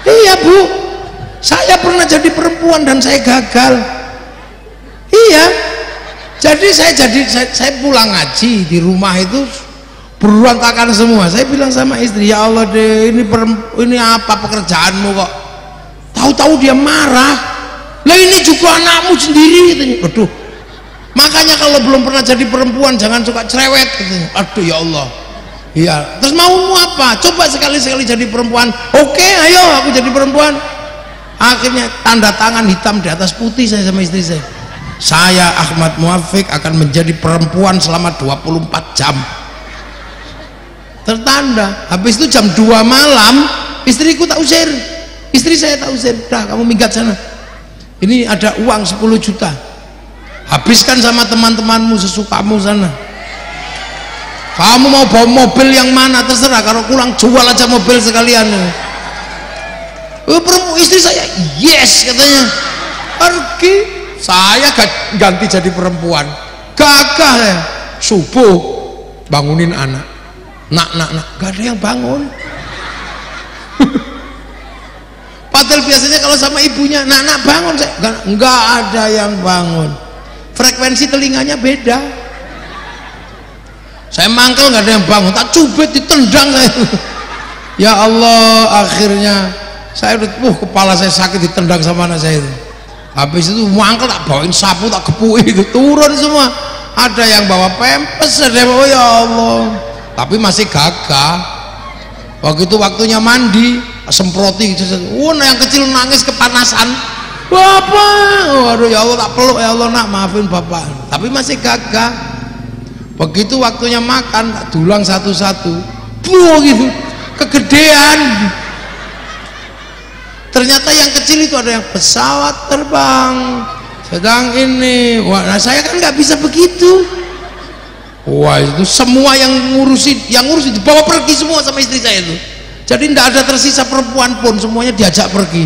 Iya Bu, saya pernah jadi perempuan dan saya gagal. Iya. Jadi saya pulang ngaji di rumah itu berantakan semua. Saya bilang sama istri, ya Allah deh, ini apa pekerjaanmu kok? Tahu-tahu dia marah. Lah ini juga anakmu sendiri. Aduh. Makanya kalau belum pernah jadi perempuan jangan suka cerewet. Aduh ya Allah. Iya. Terus maumu apa? Coba sekali-sekali jadi perempuan. Oke, ayo aku jadi perempuan. Akhirnya tanda tangan hitam di atas putih saya sama istri saya. Saya Ahmad Muafiq akan menjadi perempuan selama 24 jam. Tertanda. Habis itu jam 2 malam istriku tak usir. Istri saya tak usir. Dah kamu minggat sana. Ini ada uang 10 juta. Habiskan sama teman-temanmu sesukamu sana. Kamu mau bawa mobil yang mana terserah. Kalau kurang jual aja mobil sekalian. Istri saya yes katanya. Pergi. Saya ganti jadi perempuan. Gagah ya. Subuh bangunin anak. Nak, gak ada yang bangun. Padahal biasanya kalau sama ibunya, nak bangun, saya nggak ada yang bangun. Frekuensi telinganya beda. Saya mangkel nggak ada yang bangun, tak cubit ditendang saya. Ya Allah, akhirnya saya udah, kepala saya sakit ditendang sama anak saya itu. Habis itu mangkel tak bawain sapu, tak kepuin itu turun semua. Ada yang bawa pempes, ada yang bawa, ya Allah. Tapi masih gagah. Waktu itu waktunya mandi, semproti, yang kecil nangis kepanasan. Bapak, waduh ya Allah tak peluk, ya Allah nak maafin bapak. Tapi masih gagah. Begitu waktunya makan, tak dulang satu-satu. Gitu, kegedean. Ternyata yang kecil itu ada yang pesawat terbang. Sedang ini, wah, nah saya kan nggak bisa begitu. Wah itu semua yang ngurusi dibawa pergi semua sama istri saya itu. Jadi tidak ada tersisa perempuan pun, semuanya diajak pergi.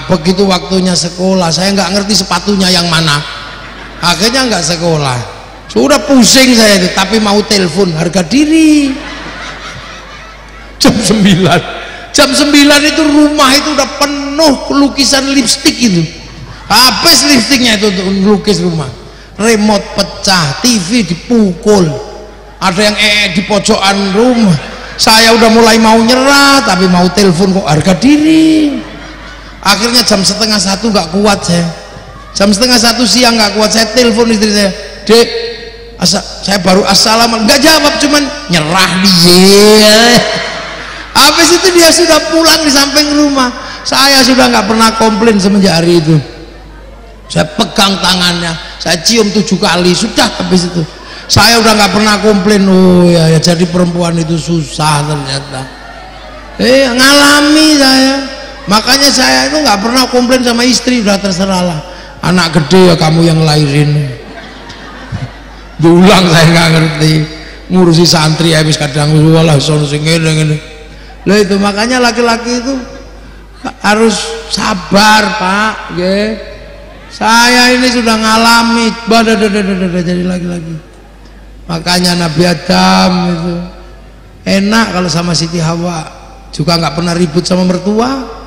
Begitu waktunya sekolah, saya nggak ngerti sepatunya yang mana. Akhirnya nggak sekolah. Sudah pusing saya itu, tapi mau telepon harga diri. Jam 9 itu rumah itu udah penuh lukisan lipstik itu. Habis lipstiknya itu untuk lukis rumah. Remote pecah, TV dipukul, ada yang di pojokan rumah. Saya udah mulai mau nyerah, tapi mau telepon kok harga diri. Akhirnya jam 12:30 nggak kuat saya. Jam 12:30 siang nggak kuat, saya telepon istri saya. Dek, saya baru assalamualaikum, nggak jawab, cuman nyerah dia. Habis itu dia sudah pulang di samping rumah. Saya sudah nggak pernah komplain semenjak hari itu. Saya pegang tangannya, saya cium 7 kali, sudah habis itu. Saya udah nggak pernah komplain. Oh ya, jadi perempuan itu susah ternyata. Ngalami saya. Makanya saya itu nggak pernah komplain sama istri, udah terserahlah. Anak gede ya kamu yang lahirin. Dulang saya nggak ngerti, ngurusi santri habis kadang walah sono sing ngene. Lah itu makanya laki-laki itu harus sabar, Pak. Nggih. Saya ini sudah ngalami jadi laki-laki. Makanya Nabi Adam itu enak kalau sama Siti Hawa, juga nggak pernah ribut sama mertua.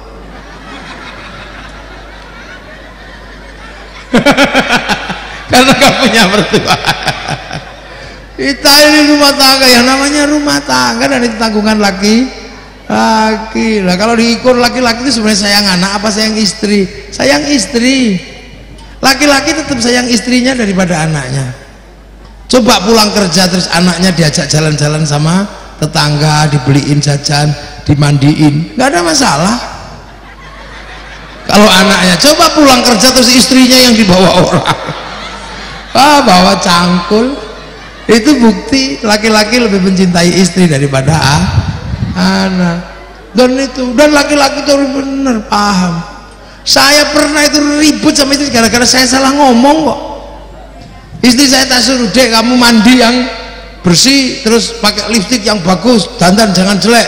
Karena nggak punya mertua. Kita ini rumah tangga, yang namanya rumah tangga dan itu tanggungan laki. Lah kalau diukur laki-laki itu sebenarnya sayang anak apa sayang istri? Sayang istri. Laki-laki tetap sayang istrinya daripada anaknya. Coba pulang kerja terus anaknya diajak jalan-jalan sama tetangga, dibeliin jajan, dimandiin, nggak ada masalah. Kalau anaknya, coba pulang kerja terus istrinya yang dibawa orang, bawa cangkul, itu bukti laki-laki lebih mencintai istri daripada anak. Dan laki-laki itu benar paham. Saya pernah itu ribut sama istri gara-gara saya salah ngomong kok. Istri saya tak suruh, dek kamu mandi yang bersih, terus pakai lipstik yang bagus, dandan jangan jelek,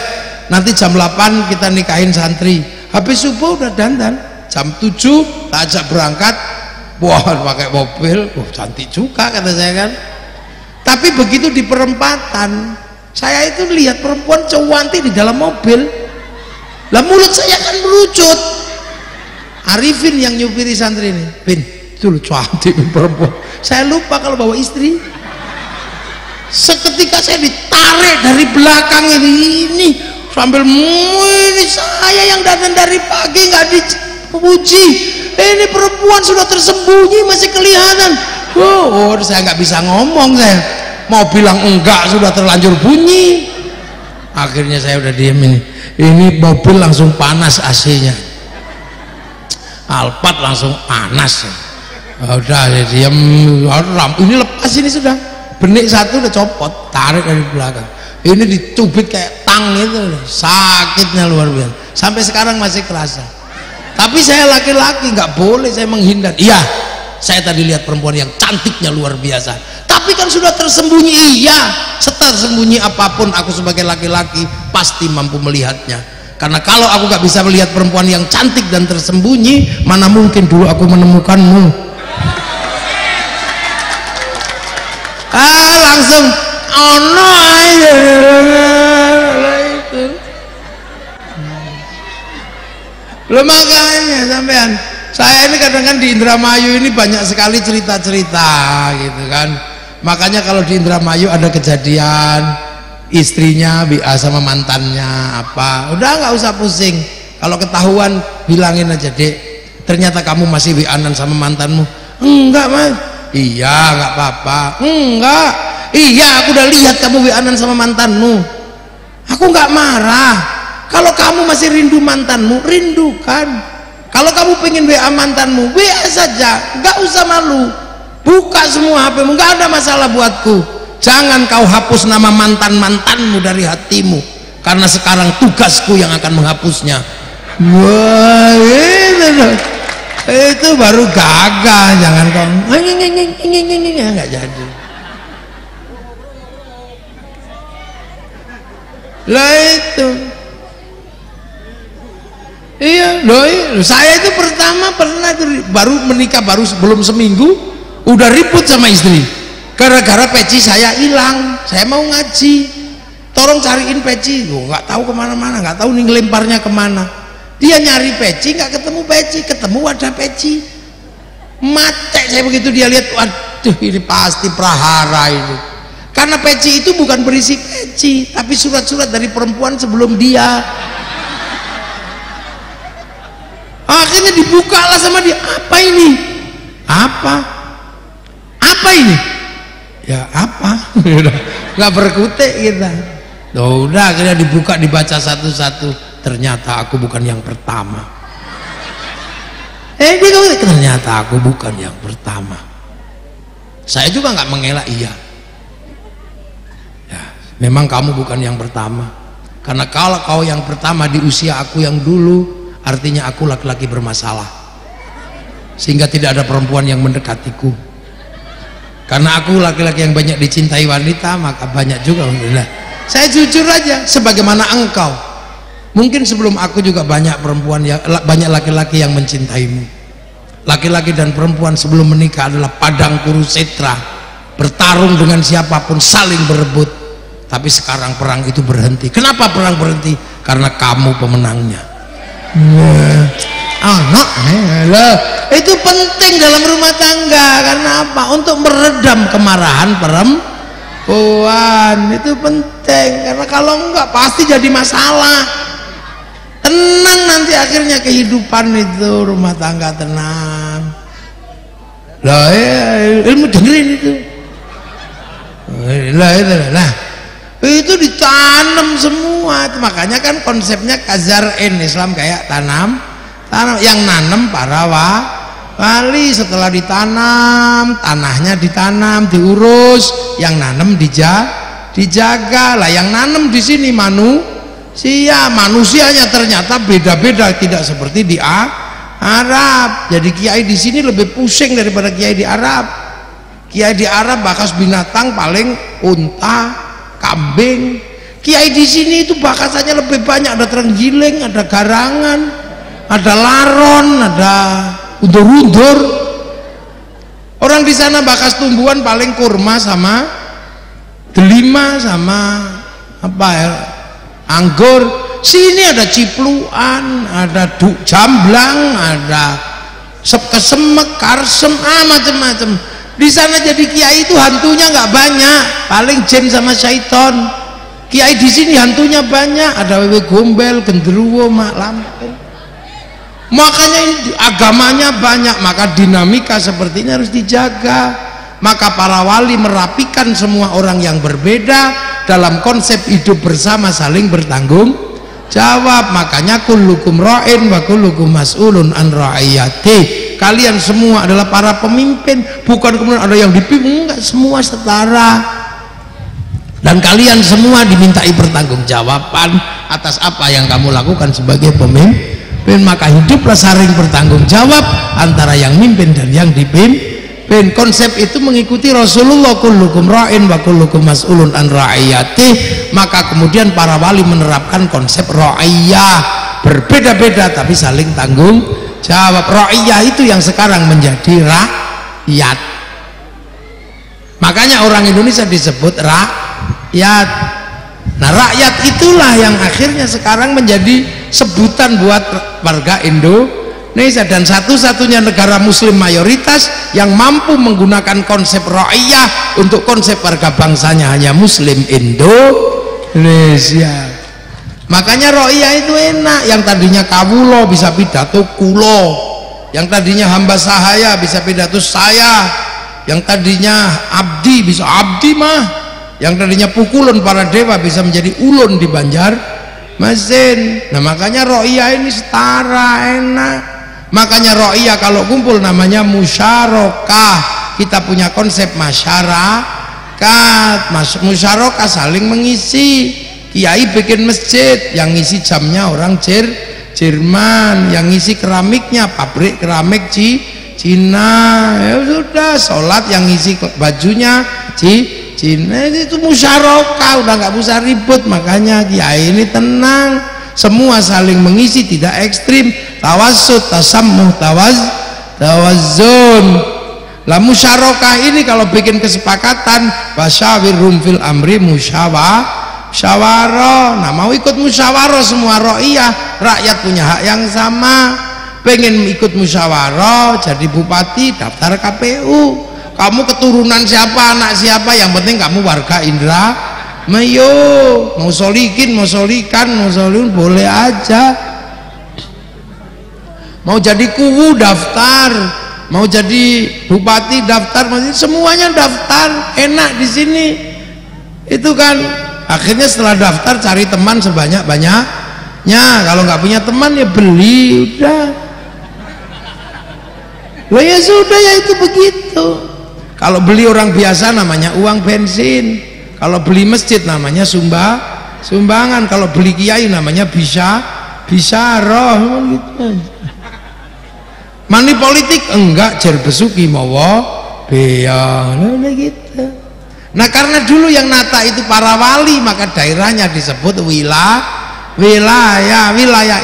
nanti jam 8 kita nikahin santri. Habis subuh udah dandan, jam 7 tak ajak berangkat, wah pakai mobil, cantik juga kata saya kan. Tapi begitu di perempatan, saya itu lihat perempuan cantik di dalam mobil, lah mulut saya kan melucut. Arifin yang nyupiri santri ini, Bin, itu cantik perempuan. Saya lupa kalau bawa istri. Seketika saya ditarik dari belakang ini sambil ini saya yang datang dari pagi nggak dipuji, ini perempuan sudah tersembunyi masih kelihatan. Saya nggak bisa ngomong, saya mau bilang enggak sudah terlanjur bunyi. Akhirnya saya udah diem ini mobil langsung panas AC-nya, Alphard langsung panas. Udah diem, ini lepas ini sudah. Benik satu udah copot, tarik dari belakang. Ini dicubit kayak tang itu, sakitnya luar biasa. Sampai sekarang masih kerasa. Tapi saya laki-laki nggak boleh saya menghindar. Iya, saya tadi lihat perempuan yang cantiknya luar biasa. Tapi kan sudah tersembunyi. Iya, setersembunyi apapun aku sebagai laki-laki pasti mampu melihatnya. Karena kalau aku nggak bisa melihat perempuan yang cantik dan tersembunyi, mana mungkin dulu aku menemukanmu. Langsung ono aja itu. Loh makanya sampean, saya ini kadang-kadang di Indramayu ini banyak sekali cerita-cerita gitu kan. Makanya kalau di Indramayu ada kejadian istrinya WA sama mantannya apa, udah nggak usah pusing. Kalau ketahuan bilangin aja, Dek, ternyata kamu masih WA-an sama mantanmu. Enggak Mas. Iya nggak apa-apa. Enggak, iya aku udah lihat kamu WA-an sama mantanmu. Aku nggak marah. Kalau kamu masih rindu mantanmu, rindukan. Kalau kamu pengen WA mantanmu, WA saja, nggak usah malu. Buka semua HP-mu, nggak ada masalah buatku. Jangan kau hapus nama mantan-mantanmu dari hatimu, karena sekarang tugasku yang akan menghapusnya. Wah, itu baru gagah. Jangan kau nggak jadi. Lah itu, iya loh. Saya itu pertama pernah itu baru menikah, baru belum seminggu udah ribut sama istri gara-gara peci saya hilang. Saya mau ngaji, tolong cariin peci. Nggak tahu kemana-mana, nggak tahu nih ngelemparnya kemana. Dia nyari peci, nggak ketemu peci, ketemu wadah peci. Mate saya begitu dia lihat, waduh ini pasti prahara ini. Karena peci itu bukan berisi peci, tapi surat-surat dari perempuan sebelum dia. Akhirnya dibukalah sama dia. Apa ini? Apa? Apa ini? Ya apa? Nggak berkutik kita. Udah akhirnya dibuka, dibaca satu-satu. Ternyata aku bukan yang pertama. Ternyata aku bukan yang pertama. Saya juga nggak mengelak, iya. Ya, memang kamu bukan yang pertama. Karena kalau kau yang pertama di usia aku yang dulu, artinya aku laki-laki bermasalah. Sehingga tidak ada perempuan yang mendekatiku. Karena aku laki-laki yang banyak dicintai wanita, maka banyak juga alhamdulillah. Saya jujur aja, sebagaimana engkau. Mungkin sebelum aku juga banyak perempuan yang banyak laki-laki yang mencintaimu. Laki-laki dan perempuan sebelum menikah adalah padang kurusetra, bertarung dengan siapapun, saling berebut. Tapi sekarang perang itu berhenti. Kenapa perang berhenti? Karena kamu pemenangnya. Itu penting dalam rumah tangga. Karena apa? Untuk meredam kemarahan perempuan. Itu penting. Karena kalau enggak pasti jadi masalah. Tenang nanti akhirnya kehidupan itu, rumah tangga tenang. Lah ilmu dengerin itu. Lah itu ditanam semua. Itu makanya kan konsepnya kazar'in, Islam kayak tanam yang nanam para wali. Setelah ditanam, tanahnya ditanam, diurus, yang nanam dijaga. Lah yang nanam di sini manusianya ternyata beda-beda, tidak seperti di Arab. Jadi kiai di sini lebih pusing daripada kiai di Arab. Kiai di Arab bakas binatang paling unta, kambing. Kiai di sini itu bakasannya lebih banyak, ada terenggiling, ada garangan, ada laron, ada undur-undur. Orang di sana bakas tumbuhan paling kurma sama delima sama apa ya, anggur. Sini ada cipluan, ada jamblang, ada kesemek, karsem, macam-macam. Di sana jadi kiai itu hantunya nggak banyak, paling jin sama syaiton. Kiai di sini hantunya banyak, ada wewe gombel, genderuwo, mak lampir. Makanya agamanya banyak, maka dinamika seperti ini harus dijaga. Maka para wali merapikan semua orang yang berbeda dalam konsep hidup bersama, saling bertanggung jawab. Makanya kullukum ra'in wa kullukum mas'ulun an ra'iyati. Kalian semua adalah para pemimpin, bukan kemudian ada yang dipimpin, enggak, semua setara. Dan kalian semua dimintai pertanggungjawaban atas apa yang kamu lakukan sebagai pemimpin. Maka hiduplah saling bertanggung jawab antara yang mimpin dan yang dipimpin. Konsep itu mengikuti Rasulullah, kullukum ra'in wa kullukum mas'ulun an ra'iyati. Maka kemudian para wali menerapkan konsep ra'iyah, berbeda-beda tapi saling tanggung jawab. Ra'iyah itu yang sekarang menjadi rakyat. Makanya orang Indonesia disebut rakyat. Nah, rakyat itulah yang akhirnya sekarang menjadi sebutan buat warga Indonesia, dan satu-satunya negara muslim mayoritas yang mampu menggunakan konsep ra'iyah untuk konsep warga bangsanya hanya muslim Indonesia. Makanya ra'iyah itu enak. Yang tadinya kawulo bisa pidato kulo, yang tadinya hamba sahaya bisa pidato saya, yang tadinya abdi bisa abdi mah, yang tadinya pukulun para dewa bisa menjadi ulun di Banjarmasin. Nah, makanya ra'iyah ini setara, enak. Makanya ra'iyah kalau kumpul namanya musyarakah. Kita punya konsep masyarakat, musyarakah saling mengisi. Kiai bikin masjid, yang ngisi jamnya orang Jerman, yang ngisi keramiknya pabrik keramik Cina. Ya sudah, sholat yang ngisi bajunya Cina. Itu musyarakah, udah nggak usah ribut. Makanya kiai ini tenang, semua saling mengisi, tidak ekstrim. Tawassut, tasammuh, tawazzun. Lah musyarakah ini kalau bikin kesepakatan, wasyawirhum fil amri musyawarah. Nah, mau ikut musyawarah semua ra'iyah, rakyat punya hak yang sama. Pengen ikut musyawarah jadi bupati, daftar KPU. Kamu keturunan siapa, anak siapa, yang penting kamu warga Indramayu. Mau solikin, mau solikan, mau solihun boleh aja. Mau jadi kuwu daftar, mau jadi bupati daftar, semuanya daftar. Enak di sini. Itu kan akhirnya setelah daftar cari teman sebanyak-banyaknya. Kalau nggak punya teman ya beli, udah. Lah ya sudah, ya itu begitu. Kalau beli orang biasa namanya uang bensin, kalau beli masjid namanya sumbangan, kalau beli kiai namanya bisyarah gitu. Mani politik enggak, jer besuki mawa beong gitu. Nah karena dulu yang nata itu para wali, maka daerahnya disebut wilayah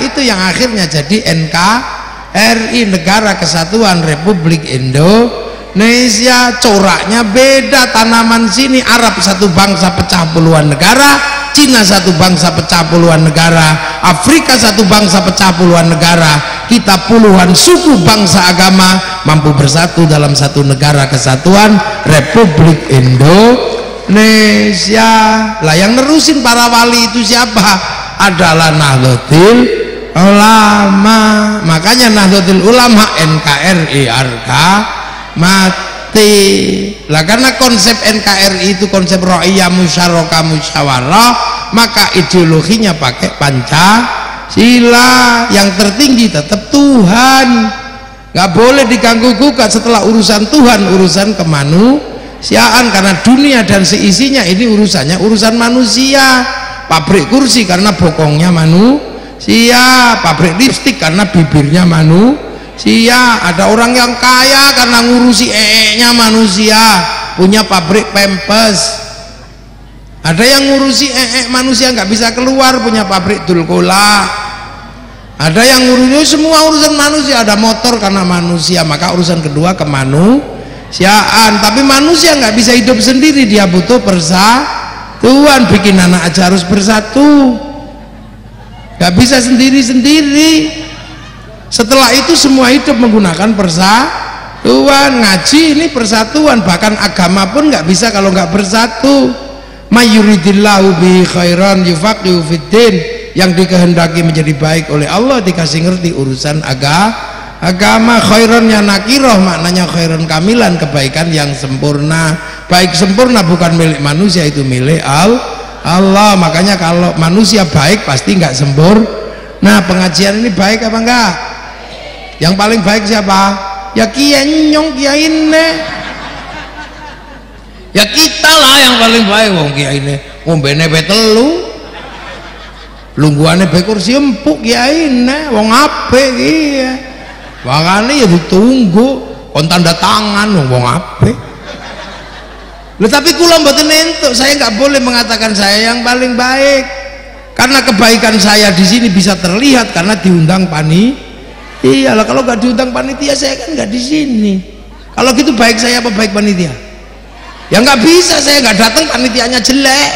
itu yang akhirnya jadi NKRI, Negara Kesatuan Republik Indonesia. Coraknya beda, tanaman sini Arab satu bangsa pecah puluhan negara, Cina satu bangsa pecah puluhan negara, Afrika satu bangsa pecah puluhan negara, kita puluhan suku bangsa agama mampu bersatu dalam satu negara kesatuan Republik Indonesia. Lah yang nerusin para wali itu siapa? Adalah Nahdlatul Ulama. Makanya Nahdlatul Ulama NKRI harga mati. Lah karena konsep NKRI itu konsep Ra'iyah Musyarakah Musyawarah, maka ideologinya pakai Pancasila. Yang tertinggi tetap Tuhan, nggak boleh diganggu gugat. Setelah urusan Tuhan, urusan kemanusiaan, karena dunia dan seisinya ini urusannya urusan manusia. Pabrik kursi karena bokongnya manusia, pabrik lipstik karena bibirnya manusia. Ada orang yang kaya karena ngurusi nya manusia, punya pabrik Pampers. Ada yang ngurusi manusia nggak bisa keluar, punya pabrik Dulcola. Ada yang ngurusi semua urusan manusia, ada motor karena manusia, maka urusan kedua kemanusiaan. Tapi manusia nggak bisa hidup sendiri, dia butuh persatuan. Bikin anak aja harus bersatu, nggak bisa sendiri-sendiri. Setelah itu semua hidup menggunakan persatuan. Ngaji ini persatuan, bahkan agama pun nggak bisa kalau nggak bersatu. Mayuridillahu bi khairan yufaqihu fiddin, yang dikehendaki menjadi baik oleh Allah dikasih ngerti urusan agama. Khairannya nakiroh, maknanya khairan kamilan, kebaikan yang sempurna. Baik sempurna bukan milik manusia, itu milik Allah. Makanya kalau manusia baik pasti nggak sempurna. Nah pengajian ini baik apa enggak? Yang paling baik siapa? Ya kiai nyong, kiai ini. Ya kita lah yang paling baik. Wong kiai ini ngombene betelu, lungguane be kursi empuk, kiai ini wong apik iki. Makanya ya ditunggu kon tanda tangan wong apik. Loh, tapi kula mboten entuk, saya nggak boleh mengatakan saya yang paling baik, karena kebaikan saya di sini bisa terlihat karena diundang panitia. Lah kalau nggak diundang panitia saya kan nggak di sini. Kalau gitu baik saya apa baik panitia? Ya nggak bisa, saya nggak datang panitianya jelek.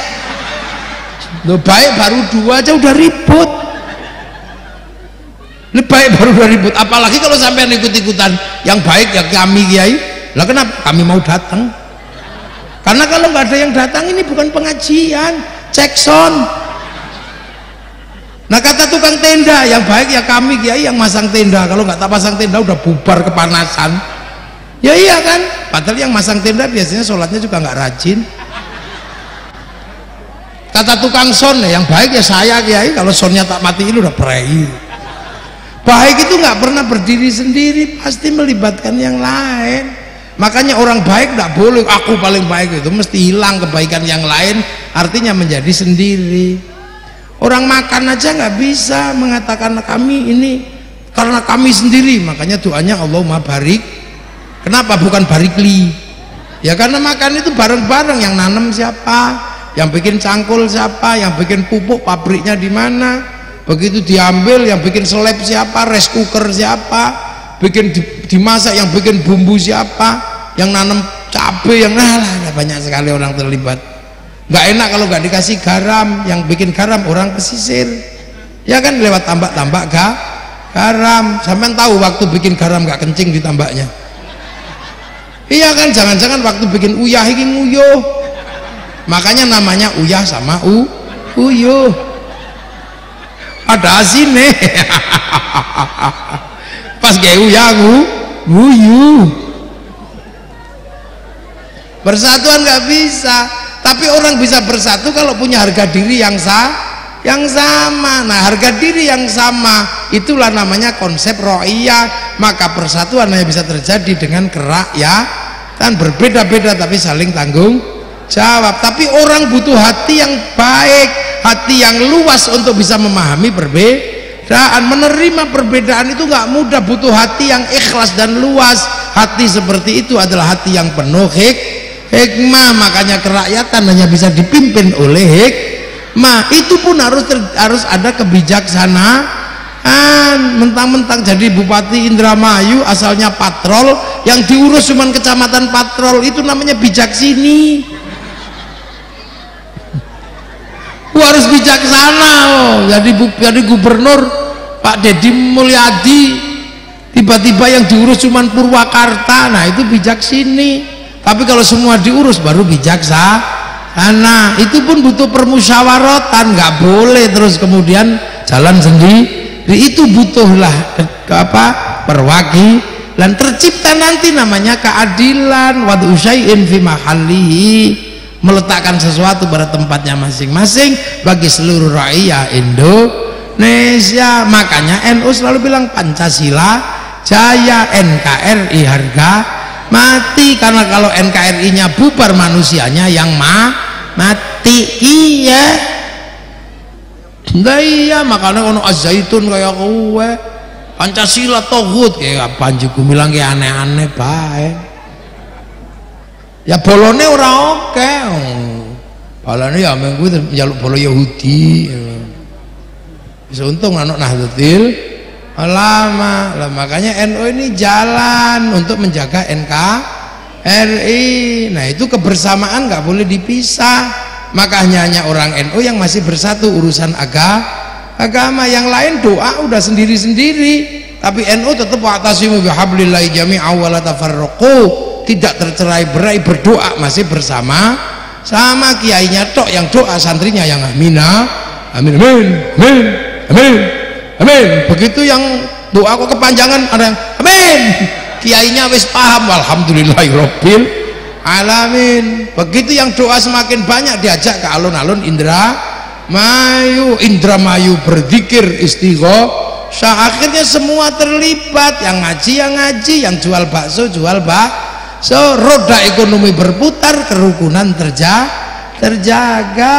Loh, baik baru dua aja udah ribut. Lebih baik baru udah ribut, apalagi kalau sampai ikut-ikutan yang baik ya kami kiai. Lah kenapa kami mau datang? Karena kalau nggak ada yang datang ini bukan pengajian, cek sound. Nah kata tukang tenda, yang baik ya kami kiai yang masang tenda. Kalau nggak tak pasang tenda udah bubar kepanasan. Ya iya kan, padahal yang masang tenda biasanya sholatnya juga nggak rajin. Kata tukang sound, yang baik ya saya kiai, kalau soundnya tak matiin udah prei. Baik itu nggak pernah berdiri sendiri, pasti melibatkan yang lain. Makanya orang baik tidak boleh aku paling baik, itu mesti hilang kebaikan yang lain, artinya menjadi sendiri. Orang makan aja nggak bisa mengatakan kami ini karena kami sendiri, makanya doanya Allahumma barik. Kenapa bukan barikli? Ya karena makan itu bareng-bareng, yang nanam siapa, yang bikin cangkul siapa, yang bikin pupuk pabriknya di mana, begitu diambil yang bikin seleb siapa, rice cooker siapa, bikin dimasak yang bikin bumbu siapa, yang nanam cabai, yang banyak sekali orang terlibat. Nggak enak kalau nggak dikasih garam, yang bikin garam orang pesisir, ya kan, lewat tambak-tambak garam. Sampean tahu waktu bikin garam nggak kencing di tambaknya? Iya kan, jangan-jangan waktu bikin uyah ini nguyuh, makanya namanya uyah sama uyuh, ada asinnya. Pas kayak uyah nguyuh. Persatuan nggak bisa, tapi orang bisa bersatu kalau punya harga diri yang sama. Nah harga diri yang sama itulah namanya konsep ro'iyah. Maka persatuan hanya bisa terjadi dengan kerakyatan, berbeda-beda tapi saling tanggung jawab. Tapi orang butuh hati yang baik, hati yang luas untuk bisa memahami perbedaan. Menerima perbedaan itu nggak mudah, butuh hati yang ikhlas dan luas, hati seperti itu adalah hati yang penuh hikmah. Makanya kerakyatan hanya bisa dipimpin oleh hikmah. Itu pun harus ada kebijaksanaan. Mentang-mentang jadi Bupati Indramayu asalnya Patrol, yang diurus cuman kecamatan Patrol, itu namanya bijaksini. Harus bijaksana. Jadi gubernur Pak Deddy Mulyadi, tiba-tiba yang diurus cuman Purwakarta, nah itu bijaksini. Tapi kalau semua diurus baru bijaksana. Itu pun butuh permusyawaratan, nggak boleh terus kemudian jalan sendiri. Itu butuhlah perwakilan, tercipta nanti namanya keadilan. Wad'u syai'in fi mahallihi, meletakkan sesuatu pada tempatnya masing-masing bagi seluruh rakyat Indonesia. Makanya NU selalu bilang Pancasila jaya, NKRI harga mati. Karena kalau NKRI-nya bubar, manusianya yang mati. Iya. Nah iya, makanya ono Az-Zaitun kayak kowe Pancasila tohut kayak apa juga bilang kayak aneh-aneh bae. Ya bolone ora oke. Balane ya mengku njaluk bolo Yahudi. Bisa untung anak Nahdlatul Ulama. Lah makanya NU ini jalan untuk menjaga NKRI. Nah, itu kebersamaan nggak boleh dipisah. Makanya hanya orang NU yang masih bersatu urusan agama. Yang lain doa udah sendiri-sendiri, tapi NU tetap wa'tasimu bihablillahi jami'an wa la tafarraqu, tidak tercerai-berai, berdoa masih bersama sama. Kiainya tok yang doa, santrinya yang amin amin amin amin amin amin. Begitu yang doa kok kepanjangan ada yang amin, kiainya wis paham alhamdulillahirabbil alamin. Begitu yang doa semakin banyak diajak ke alun-alun Indramayu berzikir istighosah. Akhirnya semua terlibat, yang ngaji, yang jual bakso, roda ekonomi berputar, kerukunan terjaga.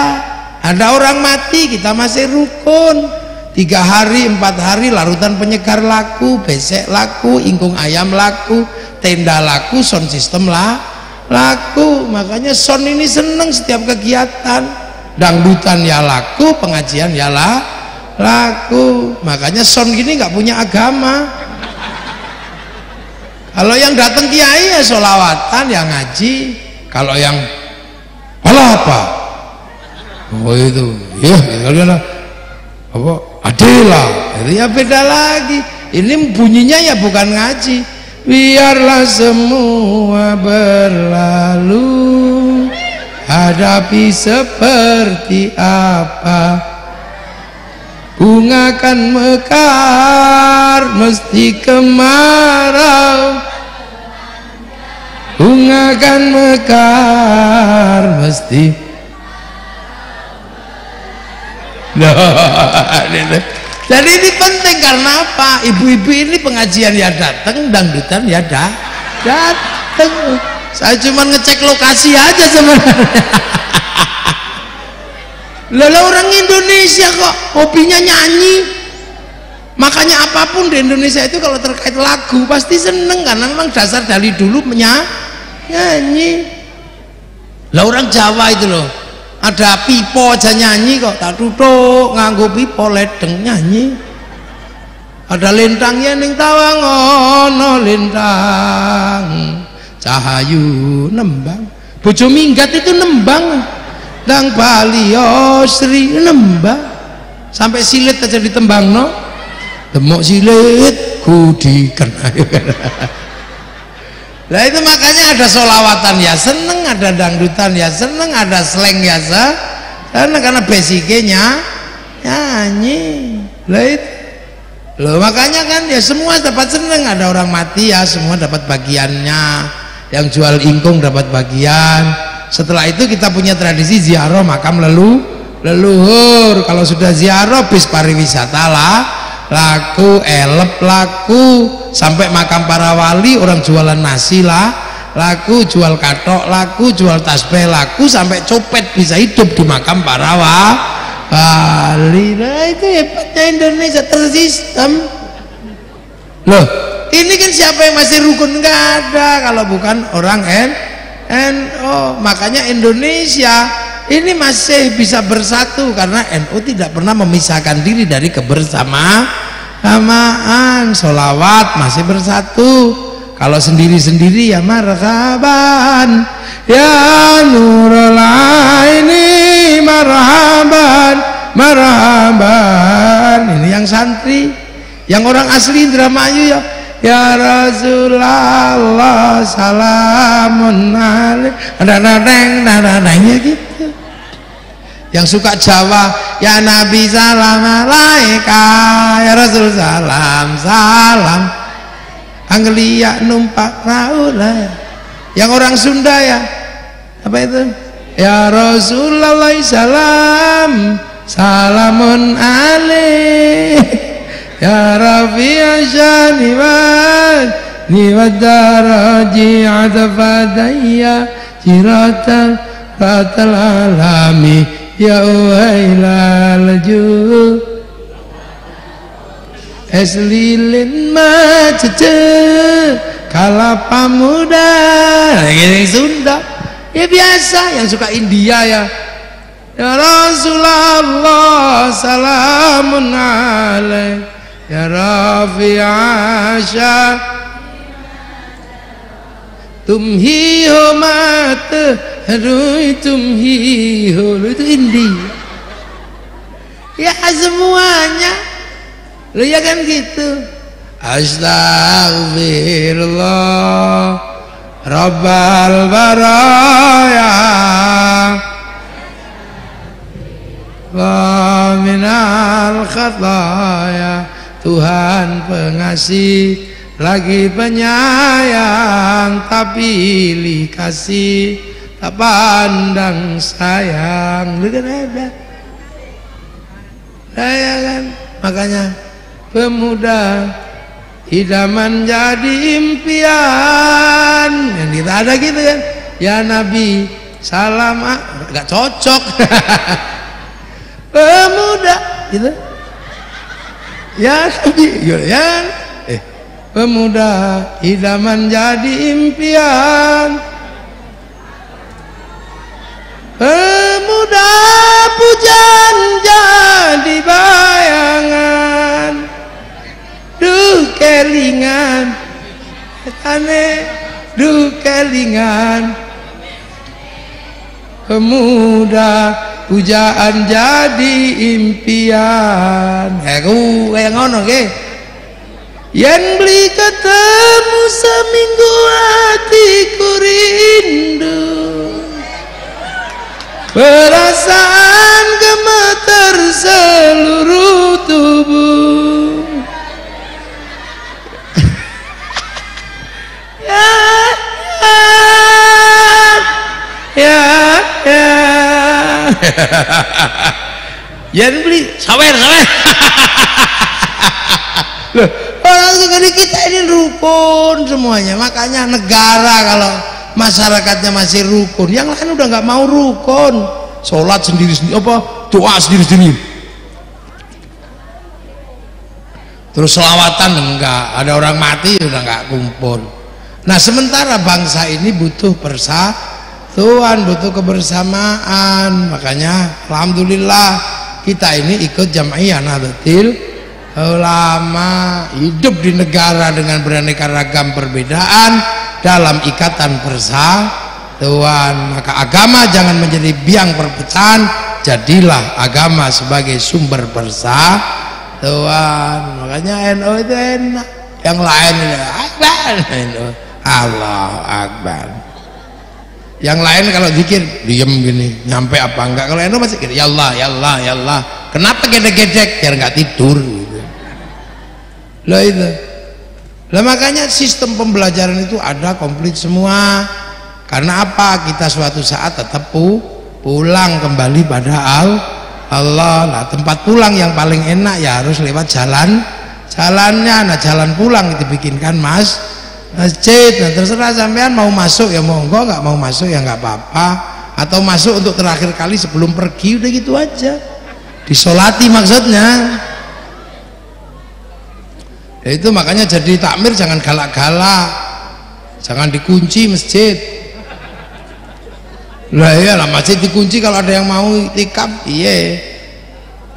Ada orang mati kita masih rukun. 3 hari 4 hari larutan penyegar laku, besek laku, ingkung ayam laku, tenda laku, sound system laku. Makanya son ini seneng setiap kegiatan, dangdutan ya laku, pengajian ya laku. Makanya son gini nggak punya agama. Kalau yang datang kiai ya sholawatan, ya ngaji. Kalau yang apa? Oh itu, ya kalian apa? Adilah, itu ya beda lagi. Ini bunyinya ya bukan ngaji. Biarlah semua berlalu, hadapi seperti apa. Bunga kan mekar mesti kemarau, bunga kan mekar mesti. Jadi ini penting karena apa? Ibu-ibu ini pengajian ya datang, dangdutan ya datang. Saya cuma ngecek lokasi aja sebenarnya. Lalu orang Indonesia kok hobinya nyanyi. Makanya apapun di Indonesia itu kalau terkait lagu pasti seneng, karena memang dasar dari dulu nyanyi. Lah orang Jawa itu loh, ada pipo aja nyanyi kok, tak tutuk nganggo pipo ledeng nyanyi. Ada lintangnya ning tawang ono lintang cahayu nembang. Bojo minggat itu nembang, dang Bali Sri nembang. Sampai silit aja ditembang no, demok silit ku dikenai. Nah itu makanya ada sholawatan ya seneng, ada dangdutan ya seneng, ada slang ya seneng, karena basicnya nyanyi. Lah itu loh, makanya kan ya semua dapat seneng. Ada orang mati ya semua dapat bagiannya, yang jual ingkung dapat bagian. Setelah itu kita punya tradisi ziarah makam leluhur. Kalau sudah ziarah bis pariwisata laku, elep laku, sampai makam para wali orang jualan nasi laku, jual katok laku, jual tasbih laku, sampai copet bisa hidup di makam para wali. Nah itu hebatnya Indonesia, tersistem loh. ini kan siapa yang masih rukun? Nggak ada kalau bukan orang NU. Makanya Indonesia ini masih bisa bersatu karena NU tidak pernah memisahkan diri dari kebersamaan. Sholawat masih bersatu. Kalau sendiri-sendiri ya marhaban, ya nurul aini marhaban, marhaban. Ini yang santri. Yang orang asli Indramayu ya Rasulullah salamun alaik, nadanya gitu. Yang suka Jawa ya Nabi salam alaika, ya Rasul salam salam. Anggelia numpak perahu lah. Yang orang Sunda ya apa itu? Ya Rasulullah salam salamun alaik, ya Rafi'a syani wa daraji atafadaya jiratan ratal alami ya uhailal ju es lilin macece kalapa muda. Yang Sunda ya biasa. Yang suka India ya Rasulullah salamun alaik, ya Rafi'a syah tumhi homat harui tumhi hol. Itu India ya semuanya. Lu ya kan gitu. Astagfirullah Rabbal baraya wa minal khataya. Tuhan pengasih lagi penyayang, tak pilih kasih, tak pandang sayang. Lu kan ada. Ya kan? Makanya pemuda idaman jadi impian. Yang kita ada gitu kan, ya Nabi salam, gak cocok. Pemuda gitu ya Nabi ya pemuda idaman jadi impian, pemuda pujan jadi bayangan. Duh kelingan aneh, duh kelingan. Pemuda pujaan jadi impian. Aku kayak ngono ke. Yang beli ketemu seminggu hatiku rindu, perasaan gemeter seluruh tubuh. Yang beli sawer. Loh, orang negeri kita ini rukun semuanya. Makanya negara kalau masyarakatnya masih rukun, yang lain udah nggak mau rukun. Sholat sendiri-sendiri, apa doa sendiri-sendiri. Terus selawatan enggak, ada orang mati udah nggak kumpul. Nah sementara bangsa ini butuh persatuan, butuh kebersamaan. Makanya alhamdulillah kita ini ikut Jam'iyah Nahdlatul Ulama, hidup di negara dengan beraneka ragam perbedaan dalam ikatan persatuan. Maka agama jangan menjadi biang perpecahan, jadilah agama sebagai sumber persatuan. Makanya NU itu enak, yang lain NU Allahu Akbar. Yang lain kalau zikir diem gini, nyampe apa enggak. Kalau NU masih ya Allah, ya Allah, ya Allah. Kenapa gedek-gedek? Biar enggak tidur gitu. Loh itu. Lah makanya sistem pembelajaran itu ada komplit semua. Karena apa? Kita suatu saat tetap pulang kembali pada Allah. Nah, tempat pulang yang paling enak ya harus lewat jalannya. Nah, jalan pulang itu bikinkan masjid. Nah, terserah sampean mau masuk ya monggo, nggak mau masuk ya nggak apa-apa. Atau masuk untuk terakhir kali sebelum pergi, udah gitu aja. Disolati maksudnya. Ya itu makanya jadi takmir jangan galak-galak, jangan dikunci masjid. Lah iyalah masjid dikunci kalau ada yang mau itikaf, iya.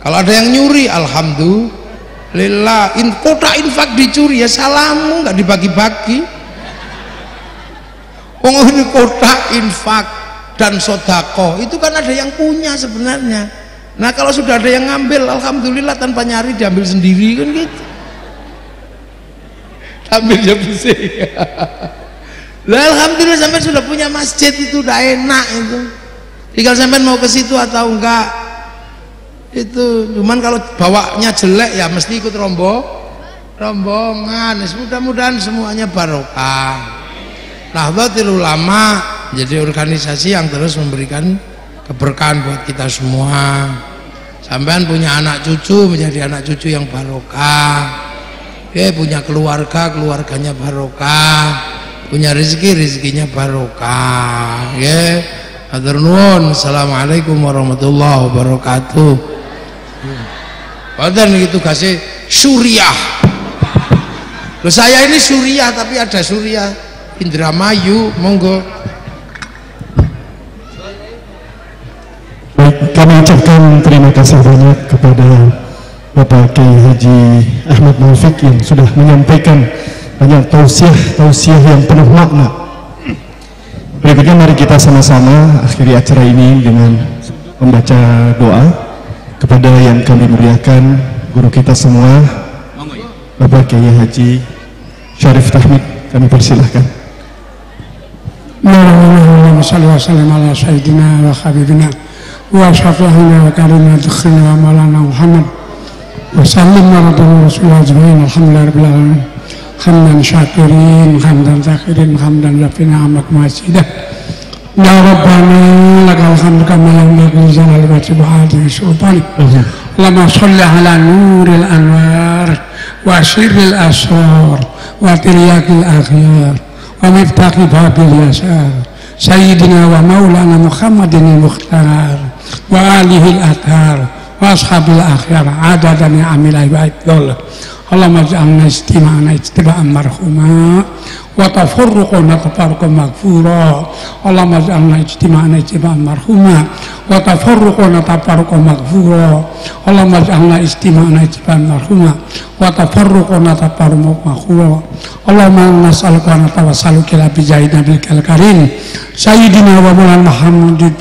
Kalau ada yang nyuri, alhamdulillah. Kotak infak dicuri ya salamu, nggak dibagi-bagi. Oh ini kotak infak dan sodako itu kan ada yang punya sebenarnya. Nah kalau sudah ada yang ngambil, alhamdulillah tanpa nyari diambil sendiri kan gitu. Ambilnya pusing. Lah alhamdulillah sampai sudah punya masjid itu udah enak itu. Tinggal sampai mau ke situ atau enggak. Itu cuman kalau bawanya jelek ya mesti ikut rombongan. Mudah-mudahan semuanya barokah. Nahdlatul Ulama jadi organisasi yang terus memberikan keberkahan buat kita semua. Sampean punya anak cucu menjadi anak cucu yang barokah. Punya keluarga, keluarganya barokah, punya rezekinya barokah. Hatur nuwun. Assalamualaikum warahmatullahi wabarakatuh. Padahal itu kasih Suriah. Loh saya ini Suriah tapi ada Suriah Indramayu, monggo. Baik, kami ucapkan terima kasih banyak kepada Bapak Kiai Haji Ahmad Muhafiq yang sudah menyampaikan banyak tausiah yang penuh makna. Berikutnya mari kita sama-sama akhiri acara ini dengan membaca doa kepada yang kami muliakan guru kita semua, Bapak Kiai Haji Syarif Tahmid. Kami persilahkan. Allahumma shalli wa sallim ala sayyidina wa habibina wa syafi'ina wa karimina tukhina wa maulana Muhammad wa sallim ala rasulullah ajma'in. Alhamdulillah rabbil alamin. Hamdan syakirin, hamdan zakirin, hamdan yafina amat majidah. Ya Rabbana lakal hamdu kama yanbaghi li jalali wajhika sultani. Allahumma shalli ala nuril anwar wa sirril asrar wa tiryakil akhyar wa miftaqi babil yasar sayyidina wa maulana Muhammadin al-mukhtar wa alihi al-athar wa ashabil akhyar adada ni'amil ibadillah. Allahumma ij'alna istima'ana ijtiba'an marhuma wa tafarruqana tafarruqan maghfura. Allahumma ij'alna istima'ana ijtiba'an marhuma wa tafarruqana tafarruqan maghfura. Allahumma ij'alna istima'ana ijtiba'an marhuma wa tafarruqana tafarruqan maghfura. Allahumma nas'aluka wa natawassaluka ila bijahid nabil karim sayyidina wa maulana Muhammadin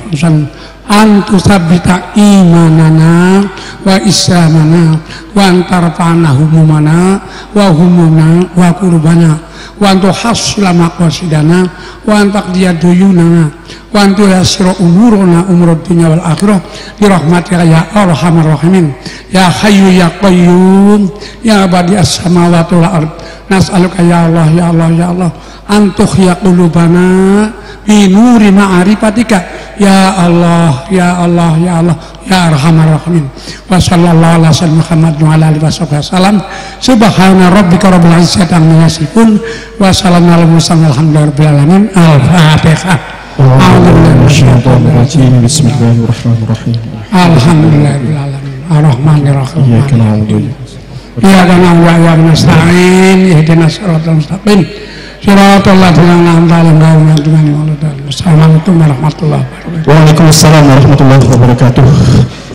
antu sabita imanana wa islamana wa antarfa'na humumana wa humuna wa kurbana wa antu hasla maqasidana wa antaqdiya duyunana wa antu yasira umuruna umurud dunya wal akhirah birahmatika ya arhamar rahimin ya hayyu ya qayyum ya abadi as-samawati wal ard. Nas'aluka ya Allah ya Allah ya Allah antukhya qulubana bi nuri ma'rifatika ya Allah ya Allah ya Allah ya arhamar rahimin. Wa sallallahu ala sayyidina Muhammad wa ala alihi wasallam. Subhana rabbika rabbil izzati amma yasifun wa salamun alal mursalin alhamdulillahi rabbil alamin. Al-Fatihah. Bismillahirrahmanirrahim. Alhamdulillahirabbil alamin. Ar-Rahmanir Rahim. Iyyaka na'budu wa iyyaka nasta'in. Ihdinas siratal mustaqim. Shiratal ladzina an'amta 'alaihim ghairil maghdubi 'alaihim waladdallin. Assalamualaikum warahmatullahi wabarakatuh. Waalaikumsalam warahmatullahi wabarakatuh.